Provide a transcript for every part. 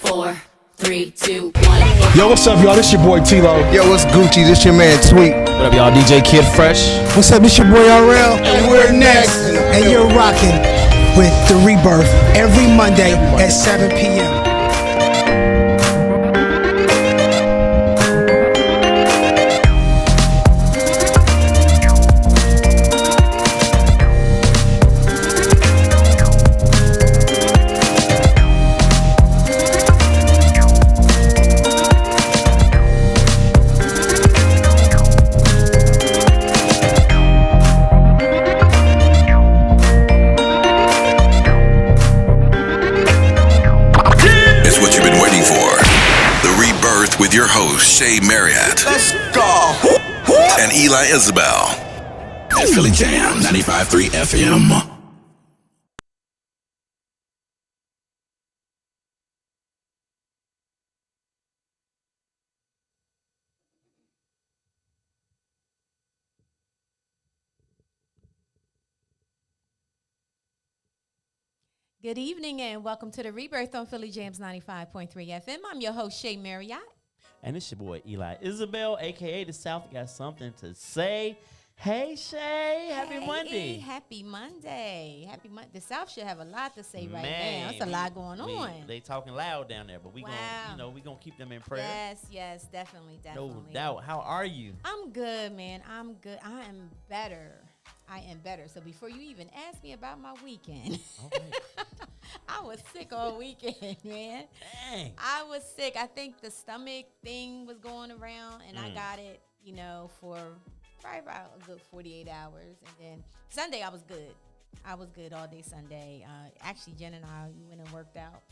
4, 3, 2, 1. Yo, what's up, y'all? This your boy T-Lo. Yo, what's Gucci? This your man Tweet. What up, y'all? DJ Kid Fresh. What's up? This your boy RL. And we're next. And you're rocking with The Rebirth every Monday at 7 p.m. With your host, Shea Marriott. Let's go. And Eli Isabel. At Philly Jam 95.3 FM. Good evening and welcome to the Rebirth on Philly Jams 95.3 FM. I'm your host, Shea Marriott. And it's your boy, Eli Isabel, a.k.a. The South Got Something to Say. Hey, Shay. Happy Monday. Happy Monday. Happy Monday. The South should have a lot to say right now. There's a lot going on. They talking loud down there, but we gonna keep them in prayer. Yes, definitely. No doubt. How are you? I'm good, man. I'm good. I am better. So before you even ask me about my weekend, okay. I was sick all weekend, man. Dang. I was sick. I think the stomach thing was going around, and I got it, for probably about a good 48 hours. And then Sunday, I was good. I was good all day Sunday. Actually, Jen and I went and worked out.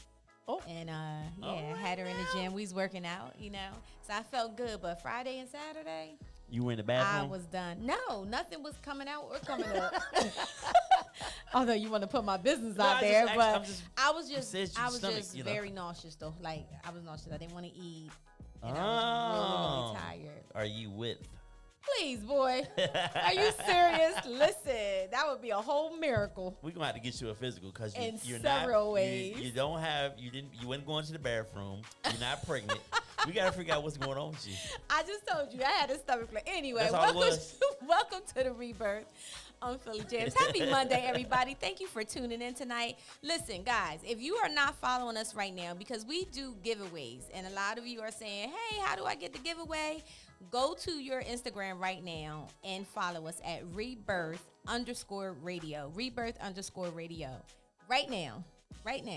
Oh. And, had her in the gym. We was working out, So I felt good. But Friday and Saturday, you were in the bathroom? I was done. No, nothing was coming out or coming up. Although you want to put my business out there, but I was just very nauseous though. Like I was nauseous. I didn't want to eat. And I was really tired. Are you with? Please, boy. Are you serious? Listen, that would be a whole miracle. We're gonna have to get you a physical because you're several ways. You weren't going to the bathroom. You're not pregnant. We gotta figure out what's going on with you. I just told you I had a stomach flu. Anyway, welcome to the Rebirth on Philly Jams. Happy Monday, everybody. Thank you for tuning in tonight. Listen, guys, if you are not following us right now, because we do giveaways, and a lot of you are saying, hey, how do I get the giveaway? Go to your Instagram right now and follow us at Rebirth_radio. Rebirth_radio. Right now.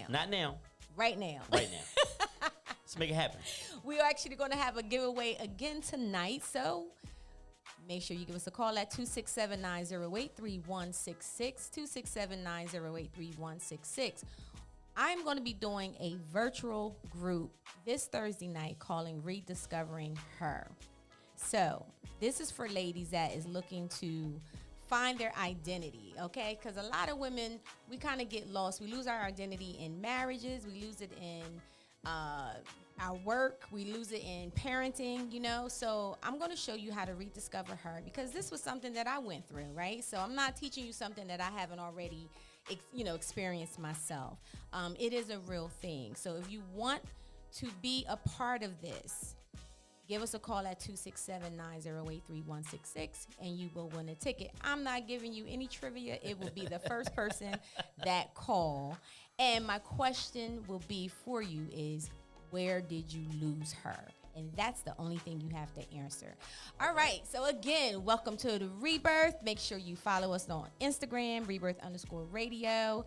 Not now. Right now. Let's make it happen. We are actually going to have a giveaway again tonight, so make sure you give us a call at 267-908-3166, 267-908-3166. I'm going to be doing a virtual group this Thursday night calling Rediscovering Her. So this is for ladies that is looking to find their identity, okay? Because a lot of women, we kind of get lost. We lose our identity in marriages. We lose it in our work. We lose it in parenting, So I'm going to show you how to rediscover her because this was something that I went through, right? So I'm not teaching you something that I haven't already, experienced myself. It is a real thing. So if you want to be a part of this, give us a call at 267-908-3166 and you will win a ticket. I'm not giving you any trivia. It will be the first person that call. And my question will be for you is, where did you lose her? And that's the only thing you have to answer. All right. So again, welcome to the Rebirth. Make sure you follow us on Instagram, Rebirth_radio.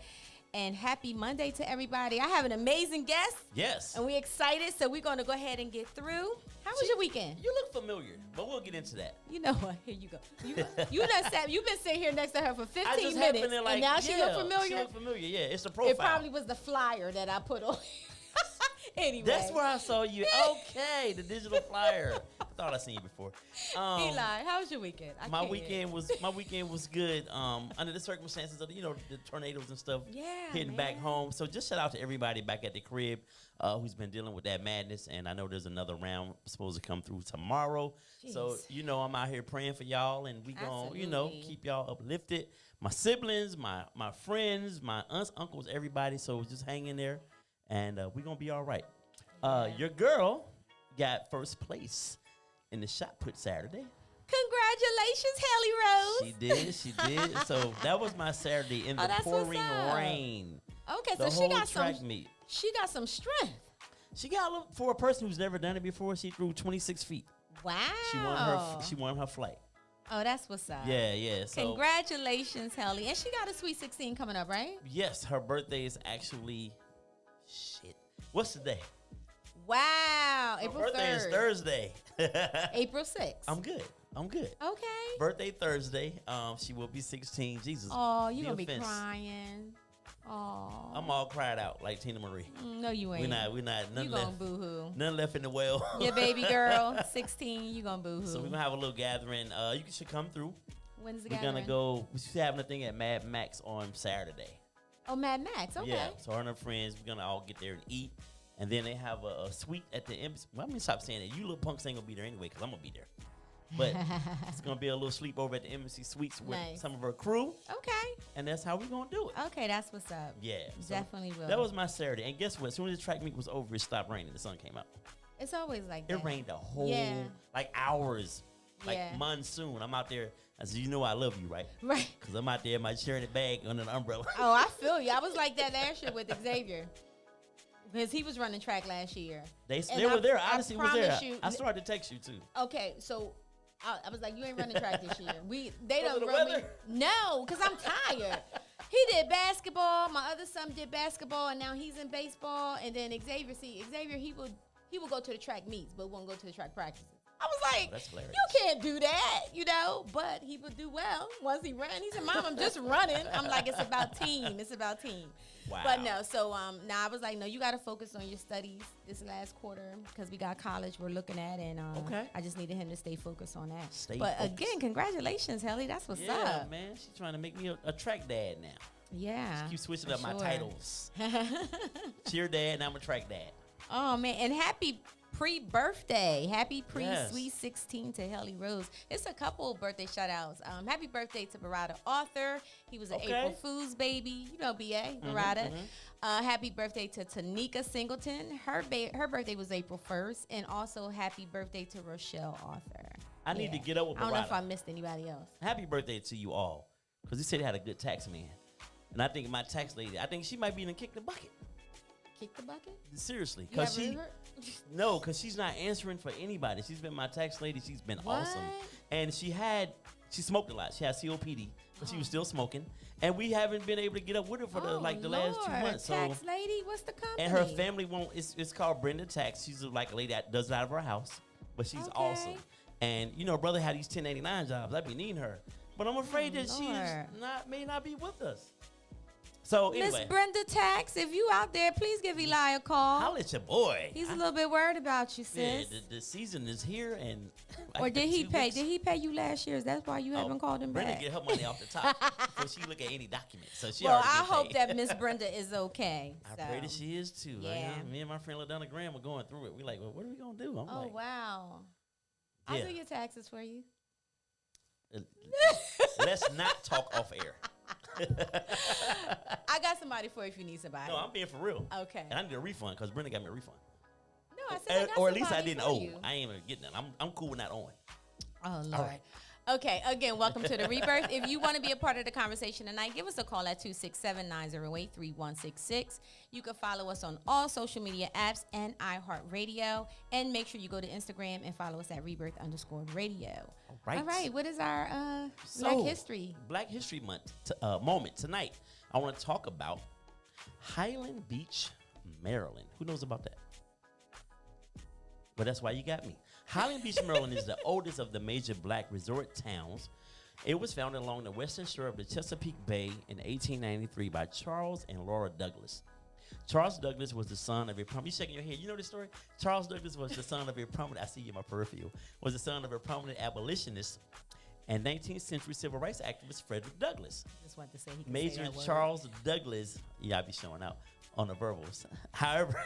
And happy Monday to everybody. I have an amazing guest. Yes. And we're excited. So we're going to go ahead and get through. How was your weekend? You look familiar, but we'll get into that. You know what? Here you go. You've been sitting here next to her for 15 minutes. And now she look familiar? She look familiar, yeah. It's the profile. It probably was the flyer that I put on. Anyway. That's where I saw you. Okay, the digital flyer. I thought I seen you before. Eli, how was your weekend? My weekend was good. Under the circumstances of the tornadoes and stuff hitting back home. So just shout out to everybody back at the crib who's been dealing with that madness. And I know there's another round supposed to come through tomorrow. Jeez. So I'm out here praying for y'all, and we gonna keep y'all uplifted. My siblings, my friends, my aunts, uncles, everybody. So just hang in there. And we're going to be all right. Your girl got first place in the shot put Saturday. Congratulations, Haley Rose. She did. So that was my Saturday in the that's what's pouring up. rain. Okay, The so whole she got track some. meet. She got some strength. She got a little, for a person who's never done it before. She threw 26 feet. Wow. She won her flight. Oh, that's what's up. Yeah. So Congratulations, Haley. And she got a Sweet 16 coming up, right? yes, her birthday is actually shit. What's the day? Wow. Her April birthday 3rd. is Thursday. April 6th. I'm good. Okay. Birthday Thursday. She will be 16. Jesus. Oh, you the gonna be offense. crying. Oh. I'm all cried out like Tina Marie. No, you ain't. We're not. You None gonna left. boo-hoo. None left in the well. Your baby girl, 16, you gonna boo-hoo. So we're gonna have a little gathering. You should come through. When's the We're gathering? gonna go. We should have a thing at Mad Max on Saturday. Oh, Mad Max. Okay. Yeah. So her and her friends, we're gonna all get there and eat, and then they have a suite at the embassy. Well, I'm gonna stop saying that. You little punks ain't gonna be there anyway, cause I'm gonna be there. But it's gonna be a little sleepover at the embassy suites with Nice. some of her crew, Okay. and that's how we're gonna do it. Okay, that's what's up. Yeah. So Definitely will. that was my Saturday, and guess what? As soon as the track meet was over, it stopped raining. The sun came out. It's always like that. It rained a whole Yeah. like hours, like Yeah. monsoon. I'm out there. I said, you know I love you, right? Right. Because I'm out there in my sharing it bag under the umbrella. Oh, I feel you. I was like that last year with Xavier. Because he was running track last year. They And were there. I Odyssey was there. promise you- I started to text you too. Okay, so I was like, you ain't running track this year. They Because don't of the run me. weather? No, because I'm tired. He did basketball. My other son did basketball, and now he's in baseball. And then Xavier, he would go to the track meets, but won't go to the track practices. I was like, that's hilarious. you can't do that, but he would do well once he ran. He said, Mom, I'm just running. I'm like, it's about team. Wow. But no, so now I was like, no, you got to focus on your studies this last quarter because we got college we're looking at, and Okay. I just needed him to stay focused on that. But Again, congratulations, Helly. That's what's yeah, up. man. She's trying to make me a track dad now. Yeah. Keep switching for up my sure. titles. Cheer dad, now I'm a track dad. Oh man, and happy pre-birthday. Happy Yes. pre-sweet 16 to Helly Rose. It's a couple birthday shout outs. Happy birthday to Barada Arthur. He was an Okay. April Fool's baby. You know BA, Barada. Happy birthday to Tanika Singleton. Her birthday was April 1st. And also happy birthday to Rochelle Arthur. I need to get up with I don't know if Barada. I missed anybody else. Happy birthday to you all. Because he said he had a good tax man. And I think my tax lady, I think she might be in the kick the bucket. Kick the bucket? Seriously. You Because ever she, heard? no, because she's not answering for anybody. She's been my tax lady. She's been What? awesome. And she smoked a lot. She had COPD, but she was still smoking. And we haven't been able to get up with her for the last 2 Lord. months. So, Tax lady, what's the company? and her family won't, it's called Brenda Tax. She's like a lady that does it out of her house, but she's Okay. awesome. And, brother had these 1099 jobs. I'd be needing her. But I'm afraid that she Lord. may not be with us. So Miss anyway, Brenda Tax, if you out there, please give Eli a call. holla at your boy. He's a little bit worried about you, Yeah, sis. the season is here, and Or did he 2 pay? weeks. Did he pay you last year? That's why you haven't called him Brenda back. get her money off the top before she look at any document. So she Well, already I get hope paid. that Miss Brenda is okay. I so. pray that she is too. Yeah. Me and my friend LaDonna Graham were going through it. We like, well, what are we gonna do? I'm Oh like, wow! I'll Yeah. do your taxes for you. let's not talk off air. I got somebody for you if you need somebody. No, I'm being for real. Okay. And I need a refund because Brenda got me a refund. No, I said I got Or at least I somebody didn't for owe. you. I ain't even getting that. I'm cool with not owing. Oh, Lord. Okay, again, welcome to the Rebirth. If you want to be a part of the conversation tonight, give us a call at 267-908-3166. You can follow us on all social media apps and iHeartRadio. And make sure you go to Instagram and follow us at Rebirth_radio. All right. All right, what is our So, Black History? Black History Month moment tonight. I want to talk about Highland Beach, Maryland. Who knows about that? But that's why you got me. Highland Beach, Maryland is the oldest of the major black resort towns. It was founded along the western shore of the Chesapeake Bay in 1893 by Charles and Laura Douglas. Charles Douglas was the son of a prominent, you shaking your head, you know this story? Charles Douglas was the son of a prominent, I see you in my peripheral, was the son of a prominent abolitionist and 19th century civil rights activist Frederick Douglass. Just wanted to say he can say Major that word. Charles Douglas, yeah, I be showing out on the verbals. However,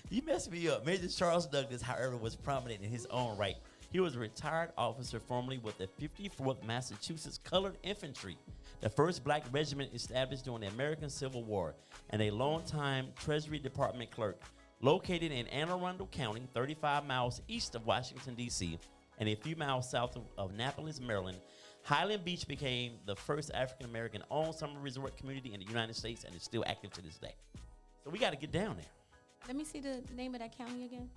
you messed me up. Major Charles Douglas, however, was prominent in his own right. He was a retired officer formerly with the 54th Massachusetts Colored Infantry. the first black regiment established during the American Civil War, and a longtime Treasury Department clerk. Located in Anne Arundel County, 35 miles east of Washington, D.C., and a few miles south of Annapolis, Maryland, Highland Beach became the first African-American owned summer resort community in the United States and is still active to this day. So we got to get down there. Let me see the name of that county again.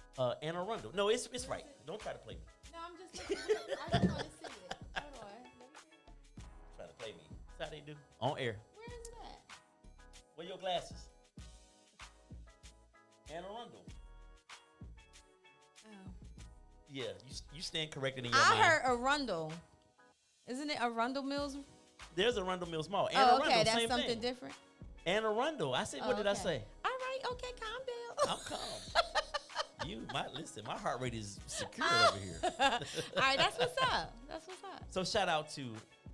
Anne Arundel. No, it's right. Don't try to play me. No, I'm just looking. I just want to see it. Hold on. Let me see. Try to play me. That's how they do. On air. Where is it at? Where your glasses? Anne Arundel. Oh. Yeah, you stand corrected in your I mind. heard Arundel. Isn't it Arundel Mills? There's Arundel Mills Mall. Anne Oh, Arundel, okay. That's same something thing. different. Anne Arundel. I said, what did I Okay. say? All right. Okay. Calm down. I'm calm. You might listen. My heart rate is secure over here. All right. That's what's up. That's what's up. So shout out to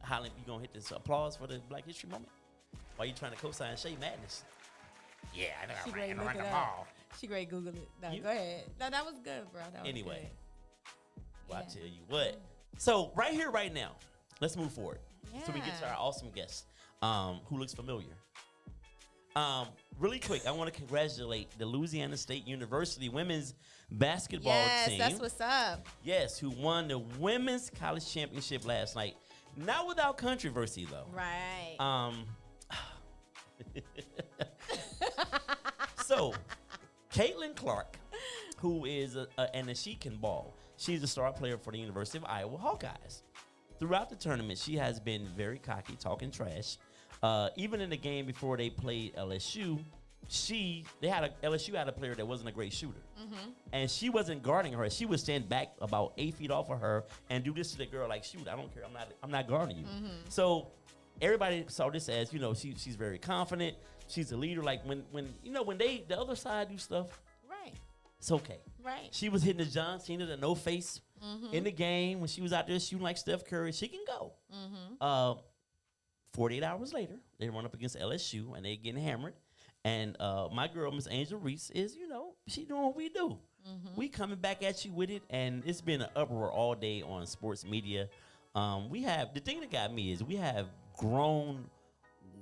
Highland. You gonna hit this applause for the Black History moment? While you trying to co-sign Shea Madness? Yeah, I know. She I great. ran Look around it the up. mall. She great. Google it. No, You- go ahead. No, that was good, bro. That was Anyway. good. Well, I Yeah. tell you what. So right here, right now, let's move forward. So we get to Yeah. our awesome guest, who looks familiar. Really quick, I want to congratulate the Louisiana State University women's basketball Yes, team. that's what's up. Yes, who won the women's college championship last night. Not without controversy, though. Right. So, Caitlin Clark, who is and she can ball. She's a star player for the University of Iowa Hawkeyes. Throughout the tournament, she has been very cocky, talking trash. Even in the game before they played LSU, LSU had a player that wasn't a great shooter, and she wasn't guarding her. She would stand back about 8 feet off of her and do this to the girl like, "Shoot, I don't care. I'm not guarding you." So everybody saw this as, she's very confident. She's a leader. Like when the other side do stuff, Right. it's okay. Right. She was hitting the John Cena, the no face in the game when she was out there shooting like Steph Curry. She can go. 48 hours later, they run up against LSU and they getting hammered. And my girl, Miss Angel Reese, is, she doing what we do. We coming back at you with it, and it's been an uproar all day on sports media. The thing that got me is we have grown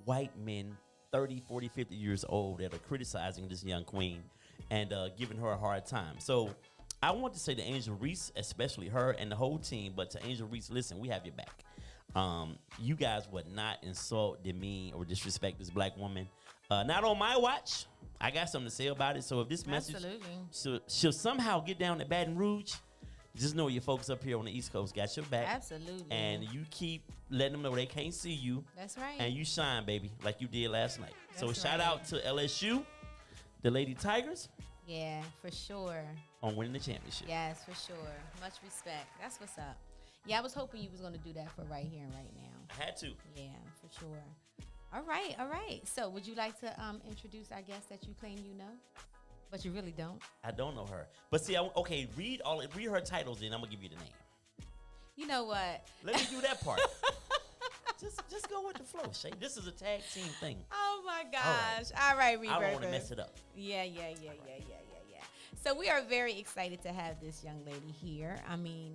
white men, 30, 40, 50 years old, that are criticizing this young queen and giving her a hard time. So I want to say to Angel Reese, especially her and the whole team, but to Angel Reese, listen, we have your back. You guys would not insult, demean, or disrespect this black woman. Not on my watch. I got something to say about it. So if this message she'll somehow get down to Baton Rouge, just know your folks up here on the East Coast got your back. Absolutely. And you keep letting them know they can't see you. That's right. And you shine, baby, like you did last night. So That's shout right. out to LSU, the Lady Tigers, Yeah, for sure. on winning the championship. Yes, for sure. Much respect. That's what's up. Yeah, I was hoping you was going to do that for right here and right now. I had to. Yeah, for sure. All right. So would you like to introduce our guest that you claim you know, but you really don't? I don't know her. But see, read her titles, and I'm going to give you the name. You know what? Let me do that part. just go with the flow, Shay. This is a tag team thing. Oh, my gosh. All right, Rebirth. I don't want to mess it up. Yeah. So we are very excited to have this young lady here. I mean,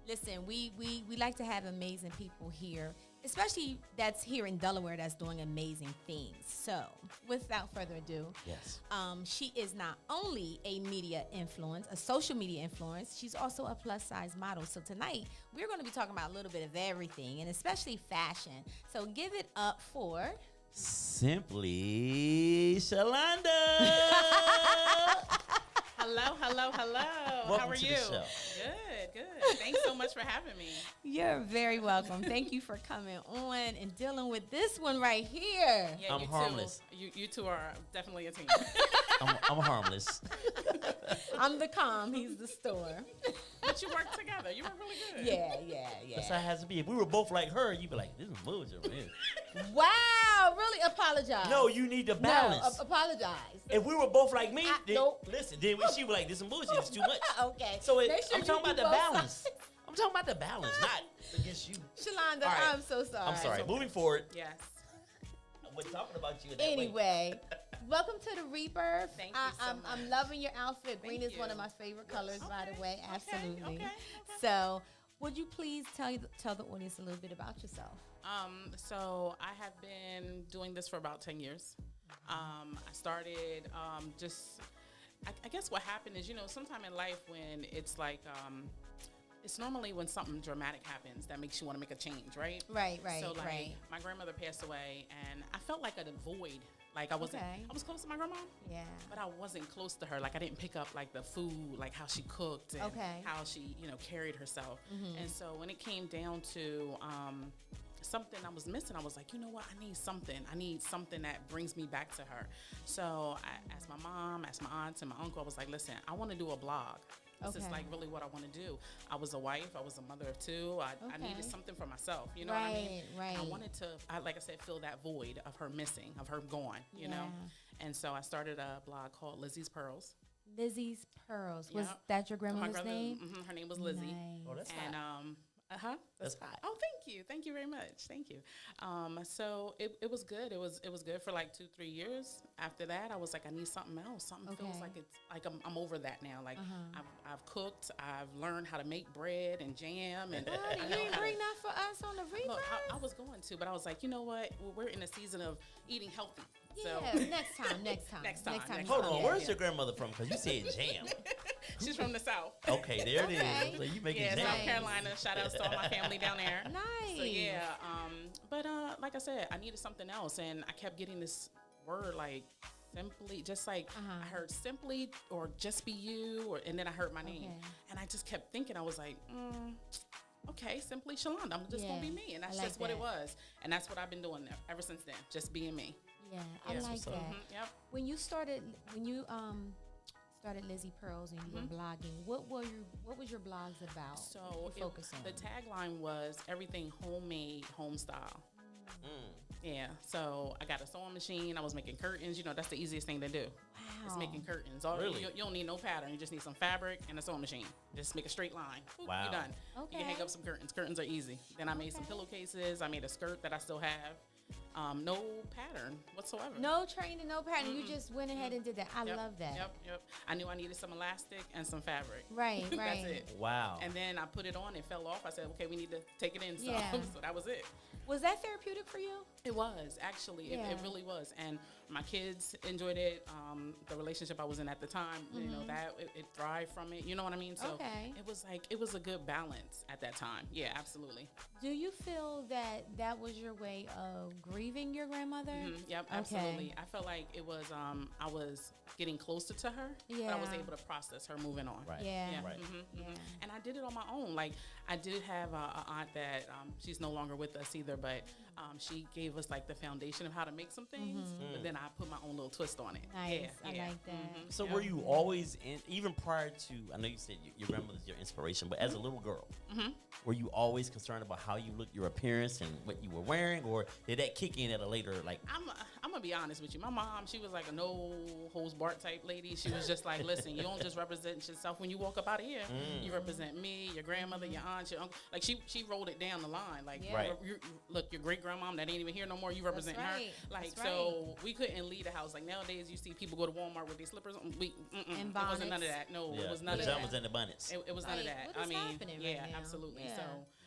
listen, we like to have amazing people here, especially that's here in Delaware that's doing amazing things. So without further ado, Yes. she is not only a media influence, a social media influence, she's also a plus size model. So tonight we're going to be talking about a little bit of everything, and especially fashion. So give it up for Simply Shalonda. Hello. Welcome How are to you? the show. Good. Thanks so much for having me. You're very welcome. Thank you for coming on and dealing with this one right here. Yeah, I'm you harmless. Two, you two are definitely a team. I'm harmless. I'm the calm, he's the storm. But you work together. You work really good. Yeah. That's how it has to be. If we were both like her, you'd be like, this is bullshit over here. Wow, really apologize. No, you need to balance. No, apologize. If we were both like me, then, nope. listen, then she was like, this is bullshit. It's too much. Okay. So Make sure I'm you talking about do the both balance. sides. I'm talking about the balance, not against you. Shalonda, All right. I'm so sorry. I'm sorry. Moving forward, Yes. we're talking about you in that way. Anyway, welcome to the Rebirth. Thank you so much. I'm loving your outfit. Green Thank is one you. of my favorite colors, by the way. Absolutely. Okay. So, would you please tell the audience a little bit about yourself? So I have been doing this for about 10 years. I started I guess what happened is, sometime in life when it's like, it's normally when something dramatic happens that makes you want to make a change, right? Right. So like right. my grandmother passed away and I felt like a void. Like I wasn't, Okay. I was close to my grandma, Yeah. but I wasn't close to her. Like I didn't pick up like the food, like how she cooked and Okay. how she, carried herself. And so when it came down to something I was missing, I was like, you know what? I need something that brings me back to her. So I asked my mom, asked my aunts and my uncle. I was like, listen, I want to do a blog. This is Okay. like really what I want to do. I was a wife. I was a mother of two. I needed Okay. something for myself. You know what I mean? Right. I wanted to, like I said, fill that void of her missing, of her gone, you know? And so I started a blog called Lizzie's Pearls. Lizzie's Pearls. Was Yep. that your My grandmother's grandma- name? Her name was Lizzie. Nice. Oh, that's And hot. that's hot. Oh, thank you very much, thank you. So it was good. It was good for like 2-3 years. After that, I was like, I need something else. Something feels Okay. like it's like I'm over that now. Like I've cooked. I've learned how to make bread and jam. And What? I You know didn't how bring to- that for us on the Rebirth? Look, I was going to, but I was like, you know what? We're in a season of eating healthy. Yeah, So next time. Next time, next Hold time. on, Yeah, where's yeah. your grandmother from? Because you said jam. she's from the South. Okay, there it Okay. is. So you making Yeah, jam. South Carolina. Shout out to all my family down there. Nice. So yeah, but like I said, I needed something else, and I kept getting this word like simply, just like I heard simply or just be you, and then I heard my name, Okay. and I just kept thinking, I was like, okay, simply Shalonda. I'm just gonna be Yeah, me, and I that's like just what it that. was, and that's what I've been doing ever since then, just being me. Yeah, I Yes, like what's that. up? Yep. When you started Lizzie Pearls and you were blogging, what was your blogs about? So you focus on? the tagline was everything homemade, home style. Yeah, so I got a sewing machine. I was making curtains. That's the easiest thing to do. It's Wow. making curtains. Really? You don't need no pattern. You just need some fabric and a sewing machine. Just make a straight line. Boop, Wow. you're done. You Okay. can hang up some curtains. Curtains are easy. Then I made some pillowcases. I made a skirt that I still have. No pattern whatsoever. No training, no pattern. You just went ahead and did that. I Yep, love that. Yep. I knew I needed some elastic and some fabric. Right, That's right. it. Wow. And then I put it on. It fell off. I said, okay, we need to take it in. So, Yeah. so that was it. Was that therapeutic for you? It was actually, it Yeah. really was, and my kids enjoyed it. The relationship I was in at the time, that it thrived from it. You know what I mean? So Okay. it was a good balance at that time. Yeah, absolutely. Do you feel that was your way of grieving your grandmother? Yep, Okay. absolutely. I felt like it was. I was getting closer to her, but I was Yeah. able to process her moving on. Right. Yeah. Right. And I did it on my own. Like I did have a aunt that she's no longer with us either, but she gave us like the foundation of how to make some things. But then I put my own little twist on it. Nice. Yeah, I yeah. like that. So were you always in, even prior to, I know you said your grandmother's your inspiration, but as a little girl, were you always concerned about how you looked, your appearance, and what you were wearing, or did that kick in at a later, like? I'm gonna be honest with you. My mom, she was like a no holds barred type lady. She was just like, listen, you don't just represent yourself when you walk up out of here. You represent me, your grandmother, your aunt, your uncle. Like she rolled it down the line. Like, Yeah. Right. look, your great grandmom that ain't even here no more. You represent right. her. Like, That's so we couldn't leave the house. Like nowadays, you see people go to Walmart with their slippers on. It wasn't none of bonnets. that. No, Yeah, it was none the of that. jumpers and the bonnets. It was none of Like, that. what I is mean, happening right yeah, now? absolutely.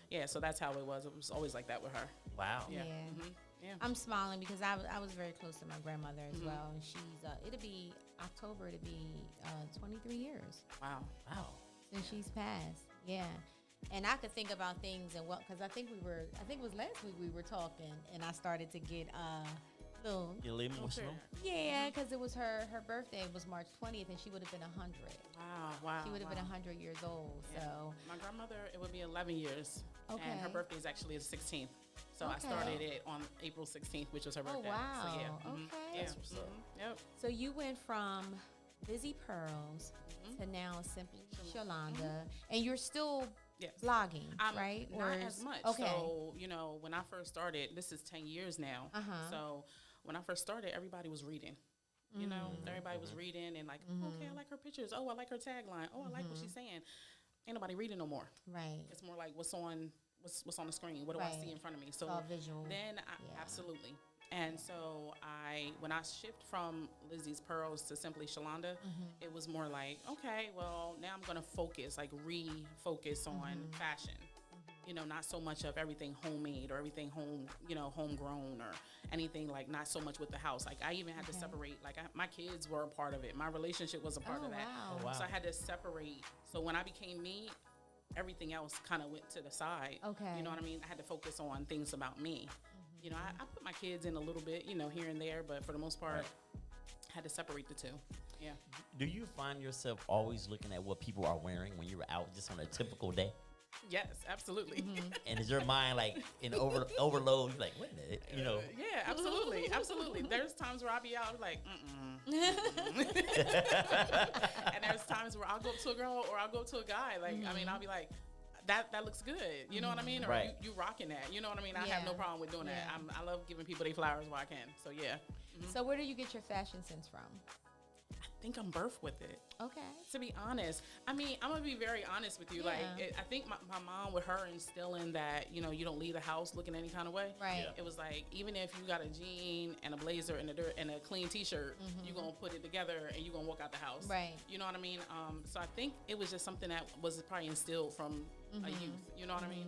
Yeah. So that's how it was. It was always like that with her. Wow. Yeah. Yeah. Yeah. I'm smiling because I was very close to my grandmother as well, and she's it'll be October. It'll be 23 years Wow. Wow. since she's passed. Yeah, and I could think about things and because I think it was last week we were talking, and I started to get little. You leave emotional? Yeah, because it was her birthday was March 20th, and she would have been 100. Wow. She would have been 100 years old. Yeah. So My grandmother, it would be 11 years. And her Okay. birthday is actually the 16th. So I Okay. started it on April 16th, which was her Oh, birthday. wow. So yeah. Okay. Yeah. That's what's up. Yep. So you went from Lizzie Pearls to now simply Shalonda, and you're still Yes. blogging, right? Not Or as much. Okay. So, when I first started, this is 10 years now. Uh-huh. So when I first started, everybody was reading. You know, everybody was reading and like, okay, I like her pictures. Oh, I like her tagline. Oh, I like what she's saying. Ain't nobody reading no more. Right. It's more like what's on the screen. What do I see Right. in front of me? So all visual. then Yeah. absolutely. And so when I shift from Lizzie's Pearls to simply Shalonda, it was more like, okay, well, now I'm going to refocus on fashion. not so much of everything homemade or everything homegrown or anything, like not so much with the house. Like I even had to separate, like my kids were a part of it. My relationship was a part of that. Wow. Oh, wow. So I had to separate. So when I became me, everything else kind of went to the side. Okay. You know what I mean? I had to focus on things about me. I put my kids in a little bit, here and there, but for the most part, I had to separate the two. Yeah. Do you find yourself always looking at what people are wearing when you're out just on a typical day? Yes, absolutely. And is your mind like in overload? You're like, wait a minute, Yeah, absolutely, absolutely. There's times where I'll be out like, and there's times where I'll go up to a girl or I'll go up to a guy. Like, I mean, I'll be like, that looks good. You know what I mean? Or Right. you rocking that. You know what I mean? I have no problem with doing that. I love giving people their flowers while I can. So yeah. So where do you get your fashion sense from? I think I'm birthed with it. Okay. To be honest, I mean, I'm gonna be very honest with you. Yeah. Like, I think my mom, with her instilling that, you don't leave the house looking any kind of way. Right. Yeah. It was like, even if you got a jean and a blazer and a clean T-shirt, you're gonna put it together and you're gonna walk out the house. Right. You know what I mean? So I think it was just something that was probably instilled from a youth. You know what I mean?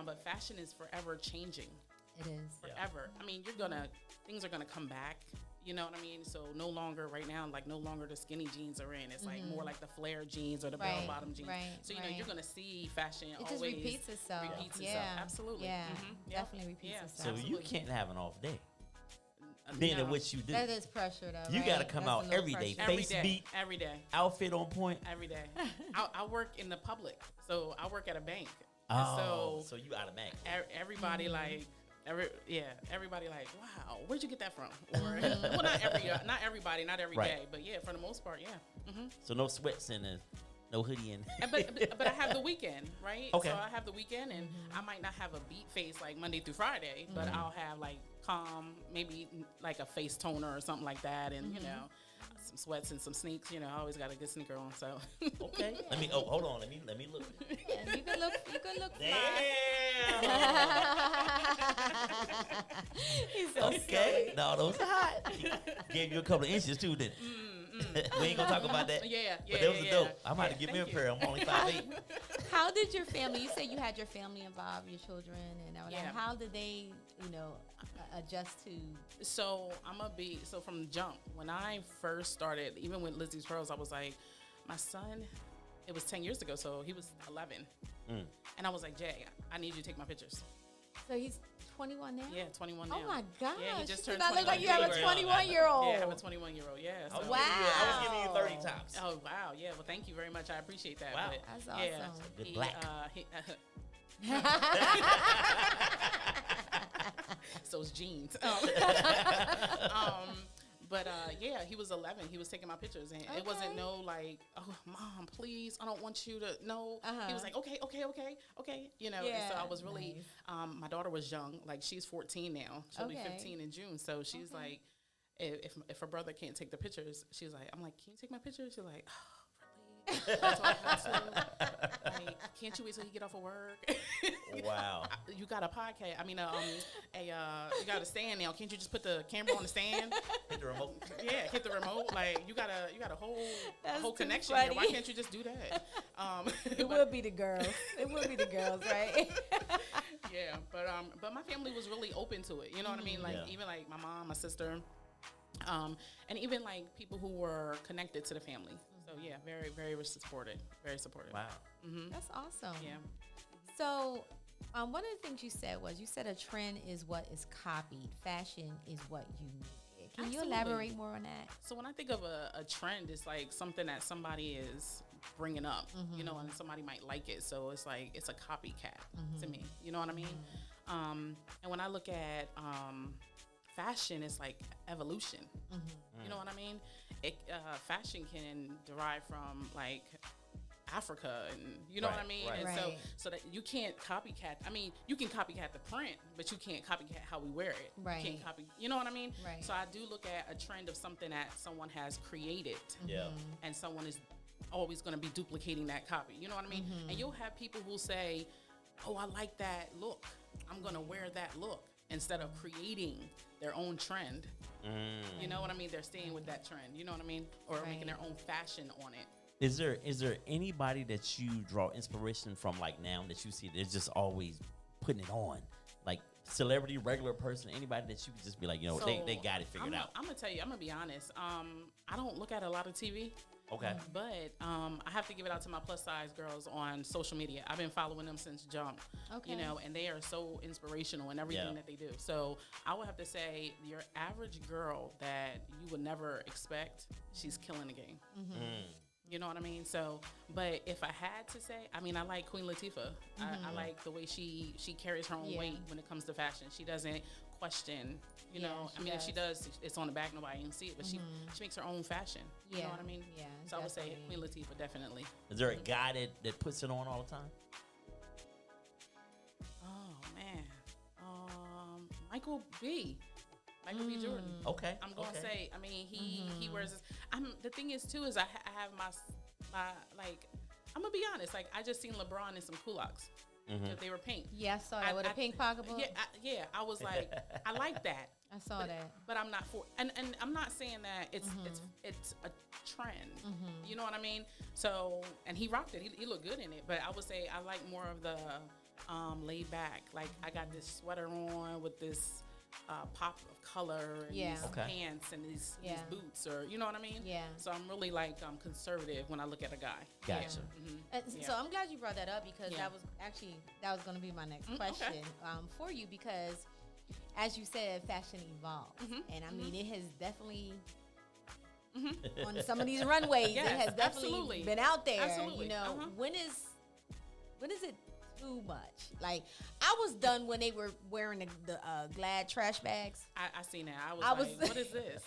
But fashion is forever changing. It is. Forever. I mean, things are gonna come back. You know what I mean? So no longer right now, like no longer the skinny jeans are in. It's like more like the flare jeans or the Right, bell-bottom jeans. right, So right. you're gonna see fashion It just always repeats itself. Repeats Yeah. itself. Absolutely. Yeah. Yep. Definitely repeats Yeah. itself. So Absolutely. you can't have an off day. Being No. in what you do. That is pressure, though. You right? gotta come That's out a little every day. pressure. Every Face day. beat. Every day. Outfit on point. Every day. I work in the public, so I work at a bank. Oh, And so you automatic. everybody like. Everybody like, wow, where'd you get that from? Or, well, not everybody, not every day, Right. but yeah, for the most part, yeah. So no sweats and no hoodie and. But I have the weekend, right? Okay. So I have the weekend, and I might not have a beat face like Monday through Friday, but I'll have like calm, maybe like a face toner or something like that, and some sweats and some sneaks. I always got a good sneaker on, so. Okay. Hold on. Let me look. Yeah, you can look fly. Damn. He's so Okay. No, those are hot. Gave you a couple of inches too, didn't it? We ain't gonna talk about that. Yeah, But those yeah, are dope. yeah. I'm about to give me a Thank you. pair. I'm only 5'8". How did your family? You said you had your family involved, your children, and all that. Yeah. How did they, adjust to? So so from the jump, when I first started, even with Lizzie's Pearls, I was like, my son, it was 10 years ago, so he was 11. And I was like, Jay, I need you to take my pictures. So he's 21 now. Yeah, 21 now. Oh my gosh! Yeah, he just You turned do not look like 21. you have a 21-year-old. Yeah, I have a 21-year-old. Yeah. I was So. Wow. I was giving you 30 tops. Oh wow, yeah. Well, thank you very much. I appreciate that. Wow. But, That's yeah, awesome. Good black. So it's jeans. Yeah, he was 11. He was taking my pictures, and it wasn't Okay. no like, oh, mom, please, I don't want you to. No, he was like, okay. And so Yeah, I was really. My daughter was young, like she's 14 now. She'll be Okay. 15 in June. So she's like, if her brother can't take the pictures, she's like, I'm like, can you take my pictures? She's like, oh, really? That's all I have to. Like, can't you wait till you get off of work? Wow. You got a podcast. I mean, you got a stand now. Can't you just put the camera on the stand? Hit the remote. Yeah, hit the remote. Like you got a whole That's too connection here. Why funny. can't you just do that? It would be the girls. It would be the girls, right? Yeah, but my family was really open to it. You know what I mean? Like Yeah. even like my mom, my sister, and even like people who were connected to the family. So yeah, very very supportive. Very supportive. Wow. That's awesome. Yeah. So, one of the things you said a trend is what is copied. Fashion is what you make. Can you Absolutely. elaborate more on that? So when I think of a trend, it's like something that somebody is bringing up, and somebody might like it. So it's like it's a copycat to me. You know what I mean? And when I look at fashion, it's like evolution. You know what I mean? Fashion can derive from like Africa, and you know what I Right, mean. right. And Right. so that you can't copycat. I mean, you can copycat the print, but you can't copycat how we wear it. Right. You can't copy. You know what I mean? Right. So I do look at a trend of something that someone has created, Yeah. and someone is always going to be duplicating that copy. You know what I mean? And you'll have people who say, "Oh, I like that look. I'm going to wear that look," instead of creating their own trend. You know what I mean? They're staying with that trend. You know what I mean? Or making their own fashion on it. Is there anybody that you draw inspiration from, like now that you see that's just always putting it on, like celebrity, regular person, anybody that you could just be like, you know, they got it figured out? I'm gonna tell you, I'm gonna be honest. I don't look at a lot of TV. Okay. But I have to give it out to my plus size girls on social media. I've been following them since jump. Okay. You know, and they are so inspirational in everything that they do. So I would have to say your average girl that you would never expect, she's killing the game. You know what I mean? So, but if I had to say, I mean, I like Queen Latifah. I like the way she carries her own weight when it comes to fashion. She doesn't question, you know. I mean, if she does, it's on the back, nobody can see it. But she makes her own fashion. You know what I mean? Yeah. So I would say Queen Latifah, definitely. Is there a guy that puts it on all the time? Oh man, Michael B. Jordan. Okay. I'm gonna say. I mean, he wears this. The thing is too is I have my like. I'm gonna be honest. Like I just seen LeBron in some culottes. They were pink. Yeah, I saw that with a pink pocketbook. Yeah. I was like, I like that. I saw that. But I'm not for. And I'm not saying that it's a trend. You know what I mean? So and he rocked it. He looked good in it. But I would say I like more of the laid back. Like I got this sweater on with this. Pop of color and these pants and these boots, or you know what I mean? Yeah. So I'm really like conservative when I look at a guy. Gotcha. So I'm glad you brought that up because that was going to be my next question for you, because as you said, fashion evolves, and I mean it has definitely on some of these runways. It has definitely been out there. Absolutely. You know, when is it too much? Like I was done when they were wearing the Glad trash bags. I seen that. I was like, what is this?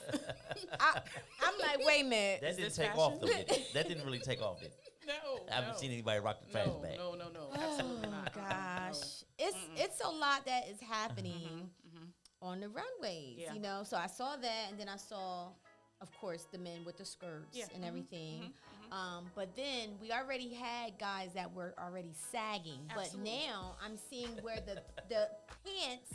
I'm like, wait a minute. That didn't take off though. That didn't really take off. No. I haven't seen anybody rock the trash bag. No. Absolutely not. Gosh, it's a lot that is happening on the runways. Yeah. You know, so I saw that, and then I saw, of course, the men with the skirts and everything. But then we already had guys that were already sagging. Absolutely. But now I'm seeing where the pants,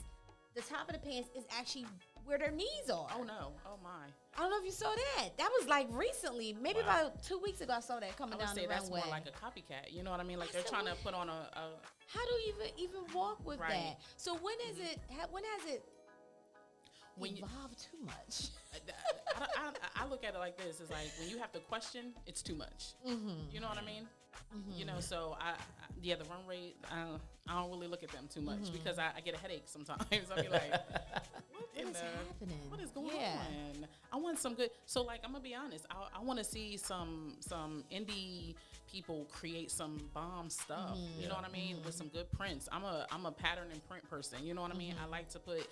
the top of the pants is actually where their knees are. Oh no. Oh my. I don't know if you saw that. That was like recently, maybe about 2 weeks ago. I saw that coming down the that's runway. more like a copycat. You know what I mean? Like they're trying to put on a How do you even walk with Right. that? So when is it? When has it When you- evolved too much? I look at it like this: it's like when you have to question, it's too much. You know what I mean? You know, so the run rate, I don't really look at them too much because I get a headache sometimes. I'll be like, What is happening? what is going on? I want some good. So like, I'm gonna be honest. I want to see some indie people create some bomb stuff. You know what I mean? With some good prints. I'm a pattern and print person. You know what I mean? I like to put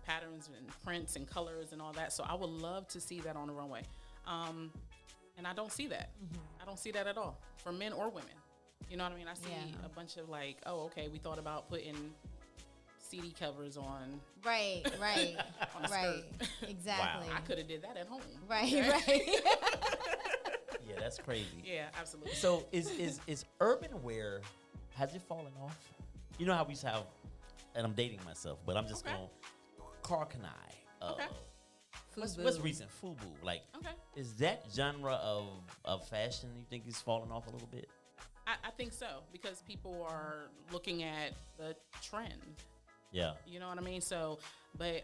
patterns and prints and colors and all that. So I would love to see that on the runway. And I don't see that. I don't see that at all for men or women. You know what I mean? I see a bunch of like, oh, okay, we thought about putting CD covers on. Right. On a Right. skirt. Exactly. I could have did that at home. Right. Yeah, that's crazy. Yeah, absolutely. So is urban wear, has it fallen off? You know how we used to have, and I'm dating myself, but I'm just going, Carl Kanai. Okay. What's recent? FUBU. Like, is that genre of fashion you think is falling off a little bit? I think so, because people are looking at the trend. Yeah. You know what I mean? So, but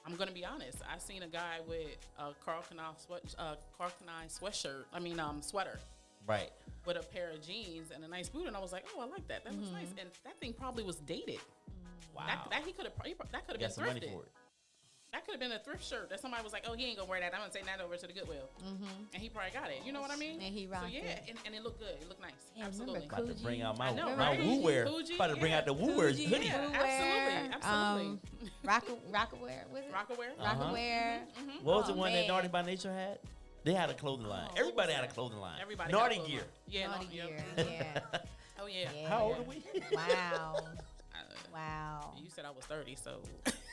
I'm gonna be honest. I seen a guy with a Carl Kanai sweater. Right. With a pair of jeans and a nice boot, and I was like, oh, I like that. That looks nice. And that thing probably was dated. Wow. That could have been some money thrifted. for it. That could have been a thrift shirt that somebody was like, oh, he ain't gonna wear that. I'm gonna take that over to the Goodwill. And he probably got it. You know what I mean? And he rocked it. it. And it looked good. It looked nice. Yeah, Absolutely. remember About to bring out my I know, my right? woo wear. Fuji, About to bring out the woo wear hoodie. Yeah, absolutely. Rockaware, was it? Rockaware. Rockaware. What was the one that man. Naughty by Nature had? They had a clothing line. Oh, Everybody what had was a clothing line. Everybody Naughty had a gear. Yeah, Naughty yep. gear. Yeah. Oh yeah. Yeah. How old are we? Wow. Wow. You said I was 30, so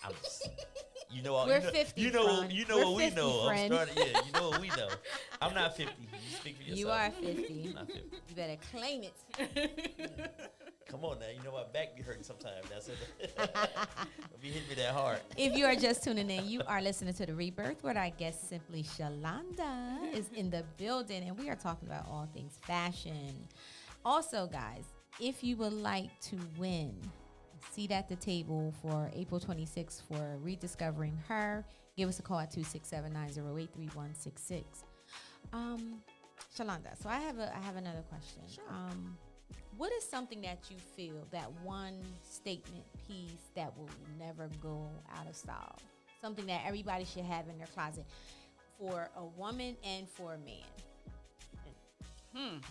I'm just, you know, We're you know, 50, You know, friend. you know We're what we 50, know. friend. I'm starting. Yeah, you know what we know. I'm not 50. You speak for yourself. You are 50. I'm not 50. You better claim it. Come on now, you know my back be hurting sometimes. That's it. Don't be hitting me that hard. If you are just tuning in, you are listening to The Rebirth, where our guest simply Shalonda is in the building, and we are talking about all things fashion. Also, guys, if you would like to win a seat at the table for April 26th for Rediscovering Her, give us a call at 267-908-3166. Shalonda, so I have another question. Sure. What is something that you feel, that one statement piece that will never go out of style? Something that everybody should have in their closet for a woman and for a man?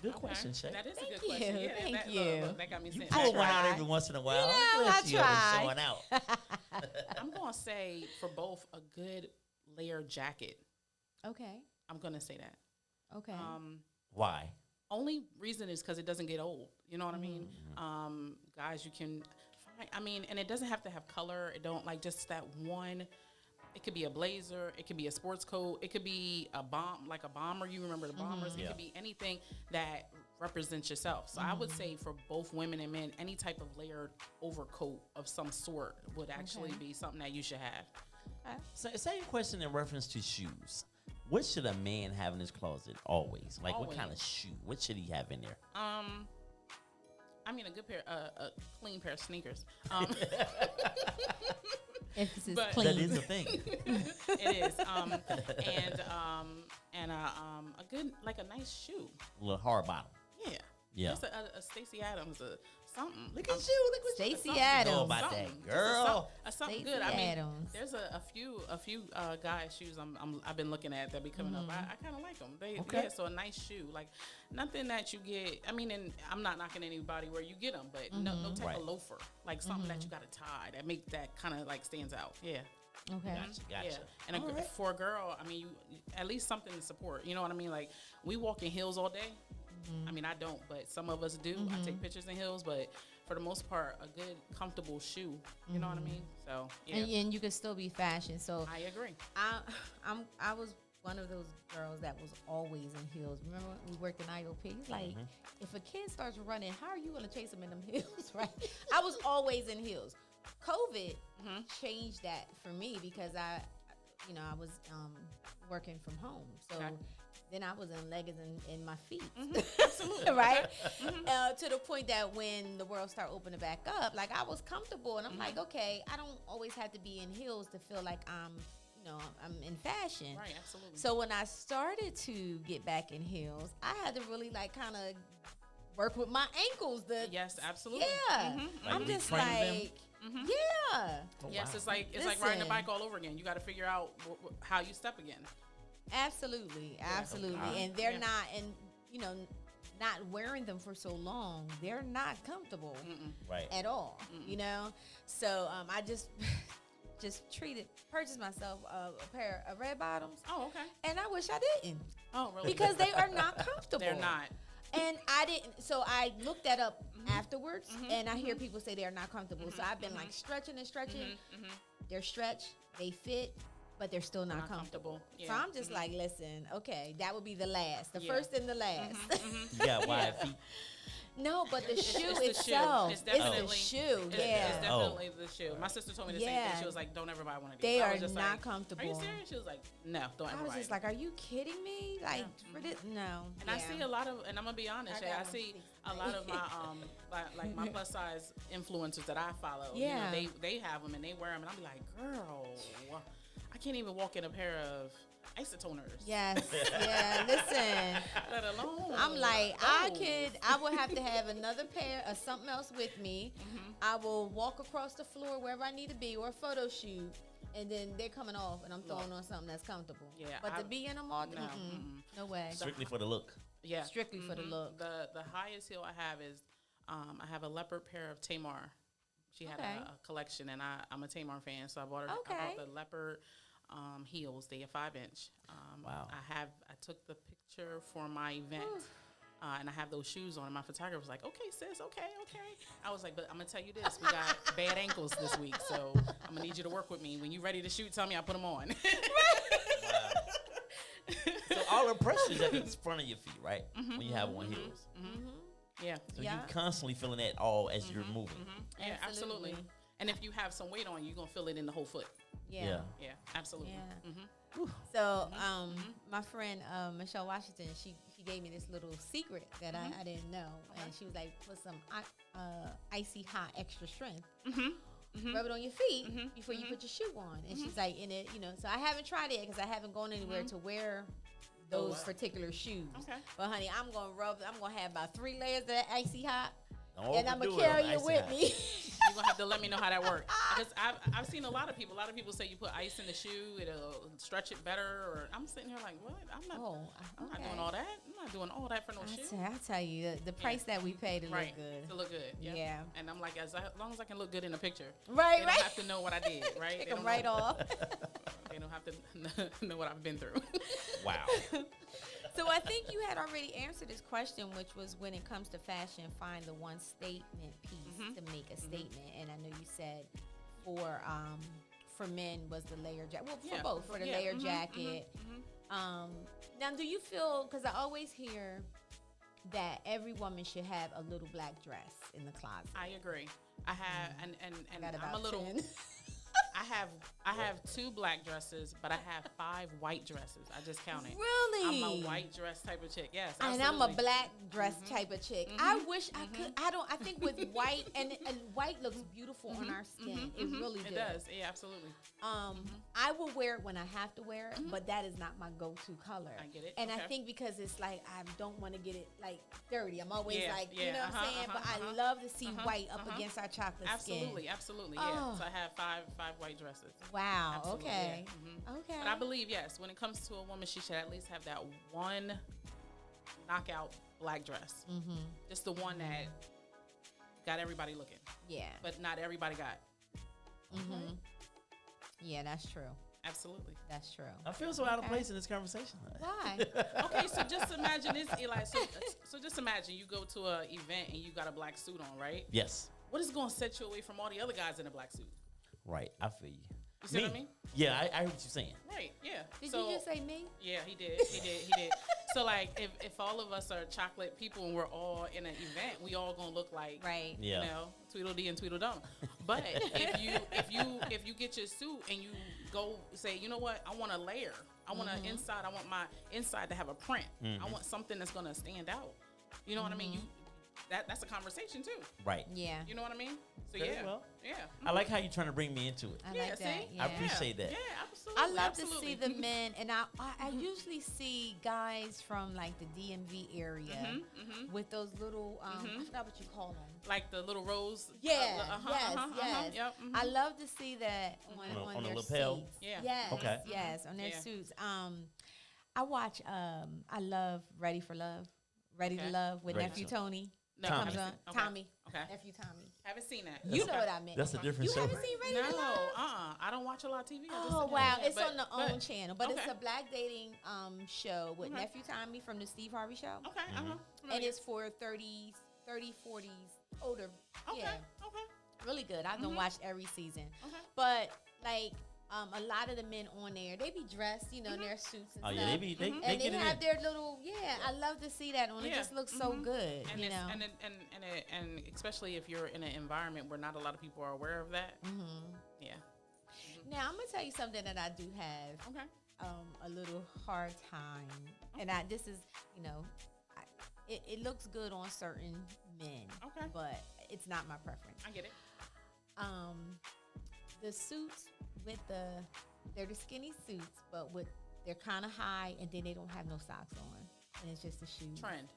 Good question, Shay. That is a Thank good question. you. Yeah, Thank that, you. Look, that got me You saying. pull one out tried. every once in a while. You know, I'm glad I you ever tried. showing out. I'm going to say for both a good layered jacket. Okay. I'm going to say that. Okay. Why? Only reason is because it doesn't get old. You know what I mean? Guys, you can find, and it doesn't have to have color. It don't like just that one. It could be a blazer. It could be a sports coat. It could be a like a bomber. You remember the bombers? It Yeah. could be anything that represents yourself. So I would say for both women and men, any type of layered overcoat of some sort would actually be something that you should have. So, same question in reference to shoes. What should a man have in his closet always? Like, what kind of shoe? What should he have in there? A good pair, a clean pair of sneakers. Emphasis but- clean. That is a thing. It is. And a good, like a nice shoe. A little hard bottom. Yeah. Yeah. Just a Stacey Adams, something. Look at you. Look what you Stacey know Adams. about Something. that, Just girl. something Stacey good. Adams. There's a few guys shoes I've been looking at that be coming up. I kind of like them. Okay. Yeah, so a nice shoe, like nothing that you get. And I'm not knocking anybody where you get them, but no type Right. of loafer, like something that you got to tie that make that kind of like stands out. Yeah. Okay. Gotcha. Yeah, and All right. for a girl, you at least something to support. You know what I mean? Like we walk in heels all day. I don't, but some of us do. I take pictures in heels, but for the most part, a good, comfortable shoe. You know what I mean? So yeah, And you can still be fashion. So I agree. I was one of those girls that was always in heels. Remember when we worked in IOP? It's like, if a kid starts running, how are you going to chase them in them heels, right? I was always in heels. COVID changed that for me because I was working from home. So then I was in leggings and my feet. Absolutely. Right? To the point that when the world started opening back up, like I was comfortable and I'm like, okay, I don't always have to be in heels to feel like I'm in fashion. Right, absolutely. So when I started to get back in heels, I had to really like kind of work with my ankles. Yes, absolutely. Yeah. Like I'm just retrain them? like, yeah. Yes, wow. it's like riding a Listen. bike all over again. You got to figure out how you step again. Absolutely. Absolutely. Okay. And they're Yeah. not, and not wearing them for so long, they're not comfortable Right. at all, So I just purchased myself a pair of red bottoms, Oh, okay. and I wish I didn't Oh, really? because they are not comfortable. they're not. And I didn't, so I looked that up afterwards, and I hear people say they're not comfortable. So I've been like stretching and stretching. They're stretched, they fit, but they're still not comfortable. Yeah. So I'm just like, listen, okay, that would be the last, the Yeah. first and the last. You got wide feet. No, but the shoe It's the shoe. itself, It's it's the definitely- shoe, It's yeah. definitely the shoe. My sister told me the same Yeah. thing. She was like, "Don't ever buy one of these." They I are was just not like, Are you comfortable. serious? She was like, "No, don't ever I was buy just it." like, are you kidding me? Like, Yeah. for this? No. And I see a lot of, and I'm gonna be honest, I I got see them. a lot of my like my plus size influencers that I follow. Yeah. They have them and they wear them, and I'm like, girl, I can't even walk in a pair of isotoners. Yes, yeah, listen. Let alone. I'm like, those. I would have to have another pair of something else with me. I will walk across the floor wherever I need to be or a photo shoot, and then they're coming off, and I'm throwing on something that's comfortable. Yeah, But to I- be in them all, no, no way. Strictly for the look. Yeah. Strictly for the look. The highest heel I have is I have a leopard pair of Tamar. She had Okay. a collection, and I'm a Tamar fan, so I bought her. I Okay. bought the leopard heels. They are 5-inch. Wow. I took the picture for my event. And I have those shoes on, and my photographer was like, "Okay, sis, okay." I was like, "But I'm gonna tell you this: we got bad ankles this week, so I'm gonna need you to work with me. When you're ready to shoot, tell me. I'll put them on." So all the pressure is at the front of your feet, right? When you have on heels. Yeah. So Yeah. you're constantly feeling that all as you're moving. Yeah, absolutely. Absolutely. And if you have some weight on, you're gonna feel it in the whole foot. Yeah. Yeah, absolutely. Yeah. So, my friend Michelle Washington, she gave me this little secret that I didn't know, and she was like, put some icy hot extra strength, rub it on your feet before you put your shoe on, and she's like, in it, so I haven't tried it because I haven't gone anywhere to wear those particular shoes. Okay. But honey, I'm gonna have about 3 layers of that icy hot. Don't And I'm gonna overdo it on carry the it icy with hot. me. You're gonna have to let me know how that works. Because I've seen a lot of people say you put ice in the shoe, it'll stretch it better. Or I'm sitting here like, what? I'm not doing all that. I'm not doing all that for no shoe. I tell you, the price that we pay to look good. To look good. Yeah. Yeah. And I'm like, as long as I can look good in the picture, Right, they right. don't have to know what I did, right? Take They them don't right know- off. They don't have to know what I've been through. Wow. So I think you had already answered this question, which was when it comes to fashion, find the one statement piece to make a statement. And I know you said for men was the layer jacket. Well, for both, for the layer jacket. Now, do you feel, because I always hear that every woman should have a little black dress in the closet. I agree. I have, and I got I'm a about little. 10. I have 2 black dresses, but I have 5 white dresses. I just counted. Really? I'm a white dress type of chick. Yes, And absolutely. I'm a black dress type of chick. I wish I could. I think with white and white looks beautiful on our skin. It really It does. does. Yeah, absolutely. I will wear it when I have to wear it, but that is not my go-to color. I get it. And I Okay. think because it's like I don't want to get it like dirty. I'm always Yeah, like, yeah, you know what I'm saying? But I love to see white up against our chocolate Absolutely, skin. absolutely. Yeah. Oh. So I have five white dresses. Wow. Absolutely, Okay. yeah. Okay. But I believe, yes, when it comes to a woman, she should at least have that one knockout black dress. Just the one that got everybody looking, Yeah. but not everybody got. Yeah, that's true. Absolutely. That's true. I feel so out of place in this conversation. Why? Okay, so just imagine this, Eli. So just imagine you go to an event and you got a black suit on, right? Yes. What is going to set you away from all the other guys in a black suit? Right. I feel you. You see what I mean? Yeah, I heard what you're saying. Right. Yeah. Did So- you just say me? Yeah, he did. He did. So like, if all of us are chocolate people and we're all in an event, we all gonna look like, Right. Yeah. you know, Tweedledee and Tweedledum. But if you get your suit and you go say, you know what, I want a layer. I want an inside. I want my inside to have a print. I want something that's gonna stand out. You know what I mean? That's a conversation too. Right. Yeah. You know what I mean? So Very yeah, well. yeah. I like how you're trying to bring me into it. I Yeah, like see? that. Yeah. I appreciate that. Yeah, absolutely. I love absolutely. to see the men, and I usually see guys from like the DMV area with those little, I forgot what you call them. like the little rose. Yes, yes. Yep. I love to see that on On the their lapel? suits. Yeah. Yes, Okay. yes, on their Yeah. suits. I watch. I love Ready for Love, Ready to Okay. Love with Ready nephew to- Tony. No, That Tommy. comes on. Okay. Tommy. Okay. Nephew Tommy. Haven't seen that. You know what I meant. That's a different You show. haven't seen Ready No, to Love? I don't watch a lot of TV. Oh wow, it's but- on the but- own channel, but it's okay. a black dating show with nephew Tommy from the Steve Harvey Show, Okay, and it's for 30s, 40s, older. okay, Yeah, okay. really good. I don't watch every season, Okay. but like a lot of the men on there, they be dressed, in their suits and Oh stuff. yeah, they and get they it have in. their little. Yeah, I love to see that on. It Yeah. just looks so good, And you it's, know. and especially if you're in an environment where not a lot of people are aware of that. Yeah. Now I'm gonna tell you something that I do have. Okay. A little hard time, and this is, it looks good on certain men, Okay. but it's not my preference. I get it. The suits they're the skinny suits, but they're kind of high, and then they don't have no socks on, and it's just a shoe. Trend.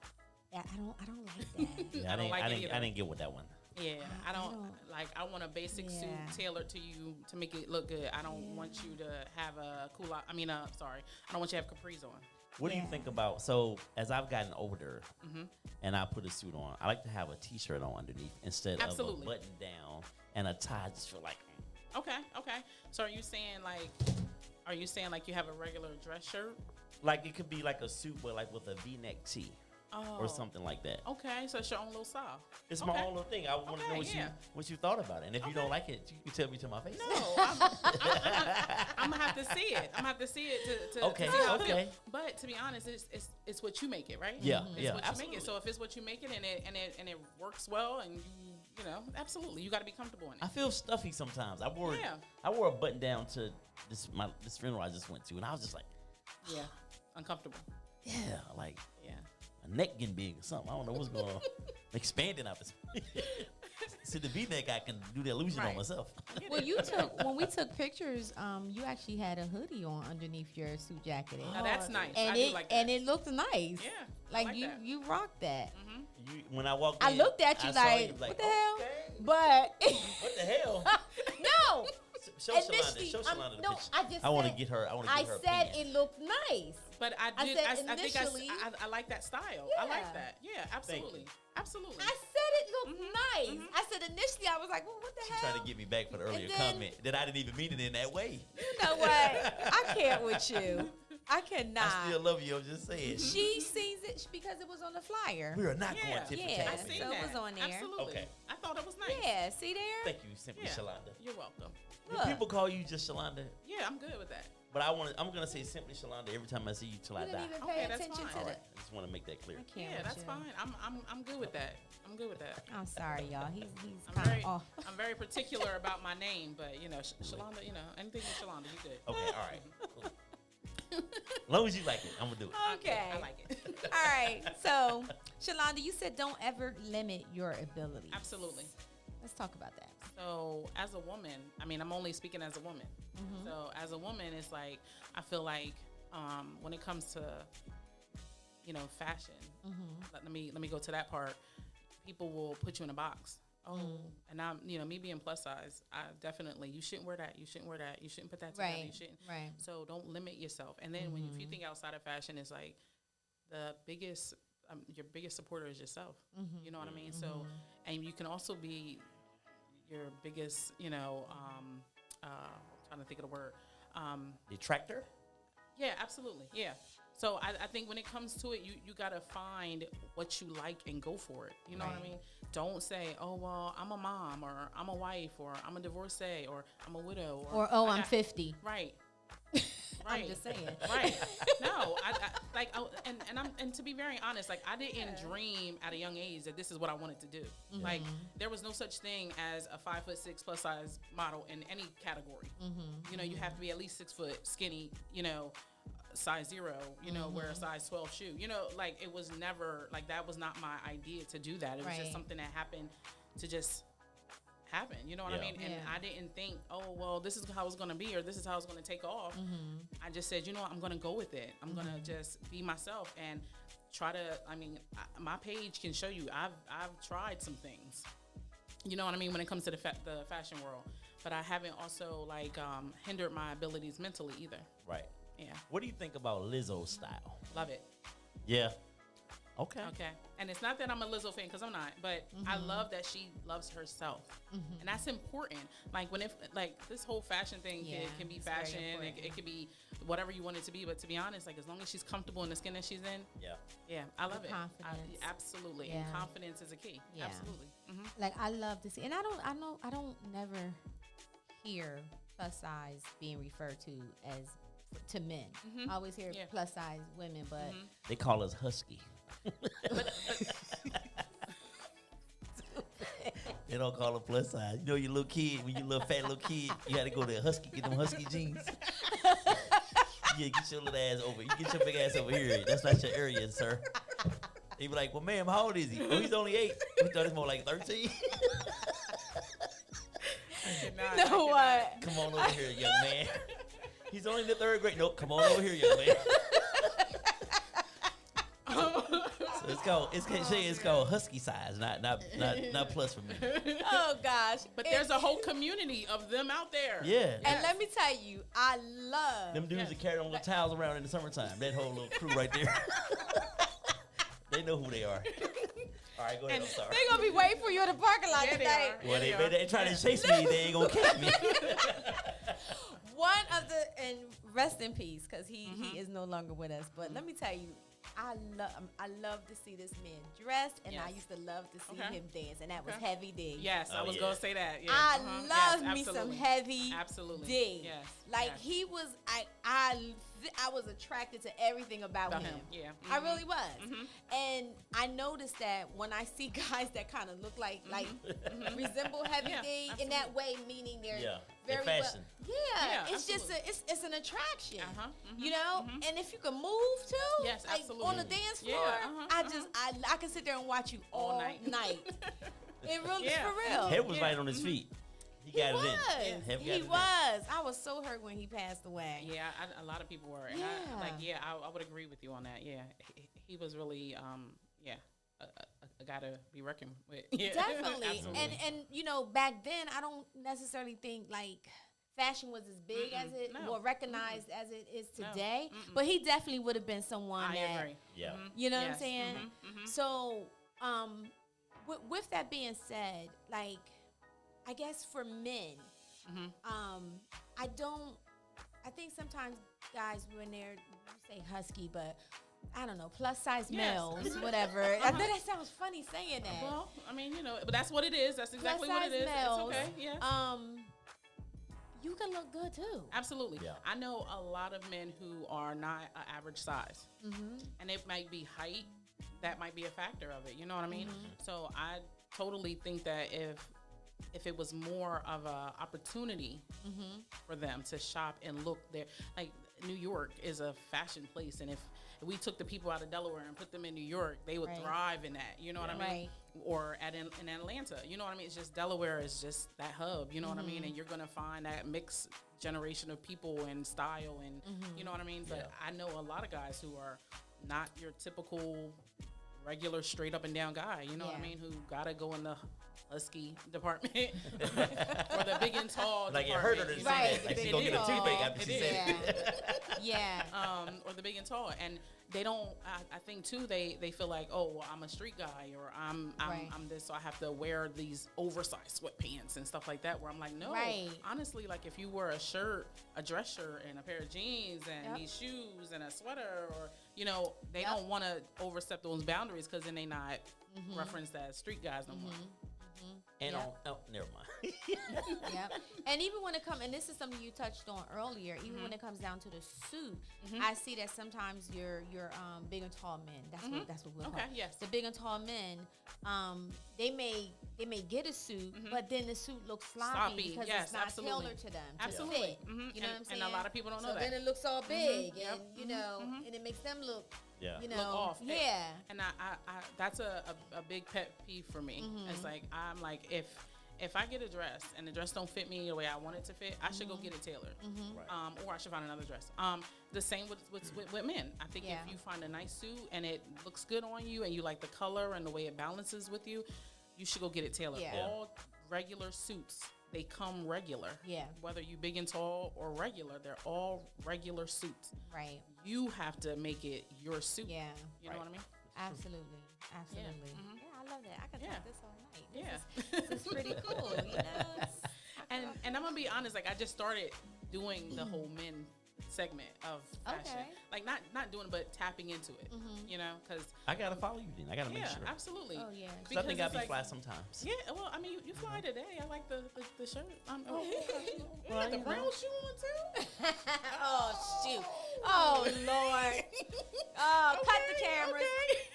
I don't like that. Yeah, I don't like it I either. didn't get with that one. Yeah, I I don't don't- like. I want a basic suit Yeah. tailored to you to make it look good. I don't want you to have a sorry. I don't want you to have capris on. What do you Yeah. think about? So as I've gotten older, and I put a suit on, I like to have a T-shirt on underneath instead Absolutely. of a button down and a tie. I just feel like Okay. So are you saying like you have a regular dress shirt? it could be like a suit, but like with a V-neck tee. or something like that. Okay, so it's your own little style. It's my own little thing. I want to know what you thought about it, and if you don't like it, you can tell me to my face. No, I'm gonna have to see it. I'm gonna have to see it to Okay, see how I okay. feel. But to be honest, it's what you make it, right? Yeah, it's yeah, what absolutely. you make it. So if it's what you make it and it works well, and you know, absolutely, you got to be comfortable in it. I feel stuffy sometimes. I wore a button down to this funeral I just went to, and I was just like, Yeah, uncomfortable. yeah, like Yeah. my neck getting big or something. I don't know what's going on. Expanding out this. See, the V-neck, I can do the illusion on Right. myself. Well, when we took pictures, you actually had a hoodie on underneath your suit jacket. Now that's nice. And I do like that. and it looked nice. Yeah, I like like you that. you rocked that. When I walked I in, looked at you I saw like, what the hell? okay, But what the hell? no. Show Shalonda. Initially, Show Shalonda the no, picture. I just I want to said- get her. I want to I get her said opinion. it looked nice. But I I did. said I think initially- I like that style. I Yeah. like that. Yeah, absolutely, absolutely. I said it looked nice. I said initially I was like, well, what the She's hell? trying to get me back for the earlier then- comment that I didn't even mean it in that way. You know what? I can't with you. I cannot. I still love you. I'm just saying. She sees it because it was on the flyer. We are not Yeah. going tit for Yeah. I tat. seen So it that. was on there. Absolutely. Okay. I thought it was nice. Yeah, see there? Thank you, Simply Yeah. Shalonda. You're welcome. Do Look. people call you just Shalonda? Yeah, I'm good with that. But I'm gonna say Simply Shalonda every time I see you till I You die. didn't even Okay, pay that's attention fine. to All the. right. I just want to make that clear. I can't Yeah, with that's you. fine. I'm good with that. I'm good with that. I'm sorry, y'all. He's I'm kind very, of off. I'm very particular about my name, but you know, Shalonda, you know, anything with Shalonda, you good. Okay, all right. Cool. As long as you like it, I'm gonna do it. Okay. I like it. All right. So, Shalonda, you said don't ever limit your abilities. Absolutely. Let's talk about that. So as a woman, I mean, I'm only speaking as a woman. So as a woman, it's like I feel like when it comes to fashion, let me go to that part. People will put you in a box. Oh, and I'm me being plus size, I definitely you shouldn't wear that. You shouldn't wear that. You shouldn't put that together. Right. You shouldn't. Right. So don't limit yourself. And then if you think outside of fashion, it's like the biggest your biggest supporter is yourself. You know what I mean? So and you can also be your biggest, trying to think of the word. Detractor? Yeah, absolutely. Yeah. So I think when it comes to it, you got to find what you like and go for it. You know what I mean? Don't say, oh, well, I'm a mom or I'm a wife or I'm a divorcee or I'm a widow. Or I'm 50. Right. I'm just saying. Right. No, and to be very honest, like I didn't dream at a young age that this is what I wanted to do. Like there was no such thing as a 5'6" plus size model in any category. You have to be at least 6 foot, skinny, size 0, wear a size 12 shoe. Like it was never like that was not my idea to do that. It was just something that happened to just happen. You know what I mean? And I didn't think, oh, well, this is how it's going to be or this is how it's going to take off. I just said, I'm going to go with it. I'm going to just be myself and try to, my page can show you I've tried some things. You know what I mean? When it comes to the fashion world. But I haven't also hindered my abilities mentally either. Right. Yeah. What do you think about Lizzo's style? Love it. Yeah. Okay. Okay. And it's not that I'm a Lizzo fan because I'm not, but I love that she loves herself. And that's important. Like this whole fashion thing can be it's very fashion. important. It could be whatever you want it to be. But to be honest, as long as she's comfortable in the skin that she's in. Yeah. I love it. Confidence. Absolutely. Yeah. And confidence is a key. Yeah. Absolutely. Like I love to see, and I don't never hear plus size being referred to men. I always hear plus size women, but They call us husky. They don't call it plus size. You little kid, when you little fat little kid, you had to go to Husky, get them Husky jeans. Yeah, get your little ass over. You get your big ass over here. That's not your area, sir. They be like, well, ma'am, how old is he? Oh, he's only 8. We thought he's more like 13. you know what? Come on over here, young man. He's only in the 3rd grade. Nope, come on over here, young man. So it's called husky size, not plus for me. Oh gosh! But there's a whole community of them out there. Yeah. And let me tell you, I love Them dudes that carry them little towels around in the summertime. That whole little crew right there. They know who they are. All right, go ahead. I'm sorry. They're gonna be waiting for you in the parking lot Yeah, they today. are. Well, Yeah, they trying to chase me. They ain't gonna catch me. One of the and rest in peace because he is no longer with us. But let me tell you, I love to see this man dressed, and I Yes. used to love to see Okay. him dance, and that was Okay. Heavy D. Yes, I was gonna say that. Yeah. I Yes, love me some absolutely. Heavy Absolutely. D. Yes. Like yes. he was, I was attracted to everything about him. Yeah. I Mhm. really was. And I noticed that when I see guys that kind of look like resemble Heavy Yeah, D in that way, meaning they're they're very well. fashion. Yeah, it's absolutely. just it's an attraction. Mhm. You know, and if you can move too, Yes, like absolutely. on the dance Yeah, floor, I can sit there and watch you all night. It really Yeah. for real. Head was right on his feet. He got it in. Head got He it in. was. I was so hurt when he passed away. Yeah, a lot of people were. And I would agree with you on that. Yeah, he was really, a guy to be reckoned with. Yeah. Definitely. Absolutely. And you know, back then I don't necessarily think like fashion was as big as it or recognized as it is today. But he definitely would have been someone I that agree. Yeah. you know what I'm Yes. saying? So with that being said, like I guess for men, I think sometimes guys when they're you say husky, but I don't know, plus size males, whatever. I know that sounds funny saying that. Well, I mean, you know, but that's what it is. That's exactly what it Plus-size is. males, It's okay. Yeah. You can look good too. Absolutely. Yeah. I know a lot of men who are not an average size. And it might be height. That might be a factor of it. You know what I mean? So I totally think that if it was more of a opportunity for them to shop and look there, like New York is a fashion place. And if we took the people out of Delaware and put them in New York, they would thrive in that. You know what I mean? Right. Or in Atlanta, you know what I mean? It's just Delaware is just that hub, you know what I mean? And you're gonna find that mixed generation of people and style and you know what I mean? But I know a lot of guys who are not your typical regular straight up and down guy, you know what I mean? Who gotta go in the husky department or the big and tall Like it department. hurt her to say Right. that. Like It she gonna did. get a toothache It after she did. said it. Yeah. Or the big and tall, and they don't. I think too. They feel like, oh, well, I'm a street guy, or I'm this, so I have to wear these oversized sweatpants and stuff like that. Where I'm like, no, honestly, like if you wear a shirt, a dress shirt, and a pair of jeans, and these shoes, and a sweater, or you know, they don't want to overstep those boundaries because then they not referenced as street guys no more. And never mind. Yep. And even when it comes, and this is something you touched on earlier, even when it comes down to the suit, I see that sometimes your big and tall men, that's what we'll call it. Yes. The big and tall men, they may get a suit, but then the suit looks sloppy because it's not tailored to them. To Absolutely. fit. You know what I'm saying? And a lot of people don't know so that. then it looks all big, and you know, and it makes them look. You know, look off. Yeah. And I that's a big pet peeve for me. It's like I'm like if I get a dress and the dress don't fit me the way I want it to fit, I should go get it tailored. Or I should find another dress. The same with men. I think if you find a nice suit and it looks good on you and you like the color and the way it balances with you, you should go get it tailored. Yeah. All regular suits, they come regular. Yeah. Whether you big and tall or regular, they're all regular suits. Right. You have to make it your suit. Yeah. You know what I mean? Absolutely. Absolutely. Mhm. Yeah, I love that. I could talk this all night. Yeah. This is pretty cool, you know? And I'm gonna be honest, like I just started doing the whole men segment of fashion. Okay. Like not doing it, but tapping into it. You know, because I gotta follow you then. I gotta make sure. absolutely. Oh, yeah. Cause I think I'd it's be like- fly sometimes. Yeah, well, I mean, you fly today. I like the shirt. You Well, got the you brown know. shoe on too. Oh, shoot. Oh, Lord. Oh, cut the cameras.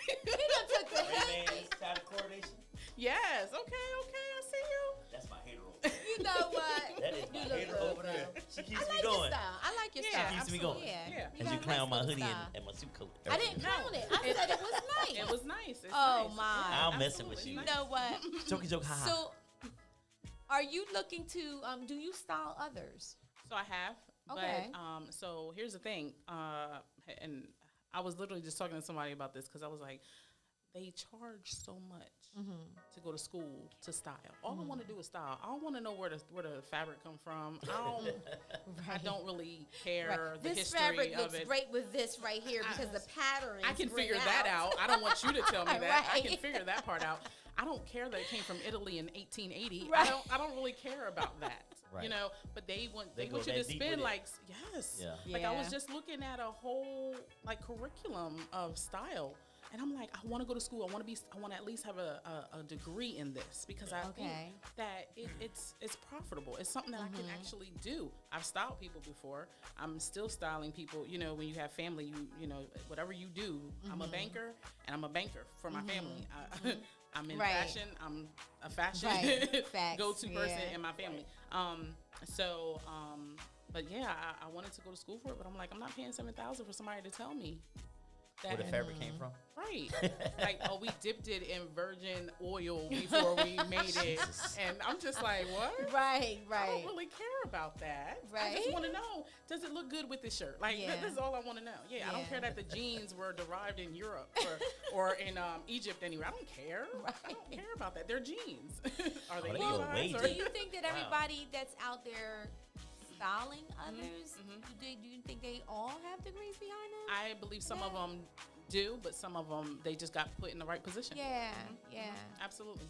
He done took the hit. coordination. Yes. Okay. I see you. That's my hater over there. You know what? That is You my look hater good, over there. though. She I keeps like me your going. style. I like your Yeah, style. Keeps me going. Yeah. Yeah. You As got you a clown nice my little hoodie style. and my suit color. I didn't count it. I said it was nice. It was nice. It's Oh, nice. my. I'm messing with absolutely. you. You know what? Jokey joke, haha. So, are you looking to, do you style others? So I have. Okay. But so here's the thing. And I was literally just talking to somebody about this because I was like, they charge so much to go to school to style. All I want to do is style. I don't want to know where the fabric come from. I don't really care the This history fabric of looks it. great with this right here because the pattern. I can figure that out. I don't want you to tell me that. I can figure that part out. I don't care that it came from Italy in 1880. Right. I don't really care about that. Right. You know, but they want They you go to that deep spend with it. like yes. Yeah. Like I was Yeah. just looking at a whole like curriculum of style. And I'm like, I want to go to school. I want to at least have a degree in this because I think Okay. that it's profitable. It's something that I can actually do. I've styled people before. I'm still styling people. You know, when you have family, you know, whatever you do. I'm a banker, and I'm a banker for my family. I'm in Right. fashion. I'm a fashion Right. Facts. go-to person Yeah. in my family. But yeah, I wanted to go to school for it, but I'm like, I'm not paying $7,000 for somebody to tell me that. Where the fabric came from? Right. Like, oh, we dipped it in virgin oil before we made it. And I'm just like, what? Right. I don't really care about that. I Right. just want to know, does it look good with this shirt? Like, Yeah. this is all I want to know. Yeah, I don't Yeah. care that the jeans were derived in Europe or in Egypt anywhere. I don't care. I don't care about that. They're jeans. Are they they go way Levi's? Do Or- you think that everybody that's out there styling others, do you think they all have degrees behind them? I believe some of them do, but some of them, they just got put in the right position. Yeah, yeah. Absolutely.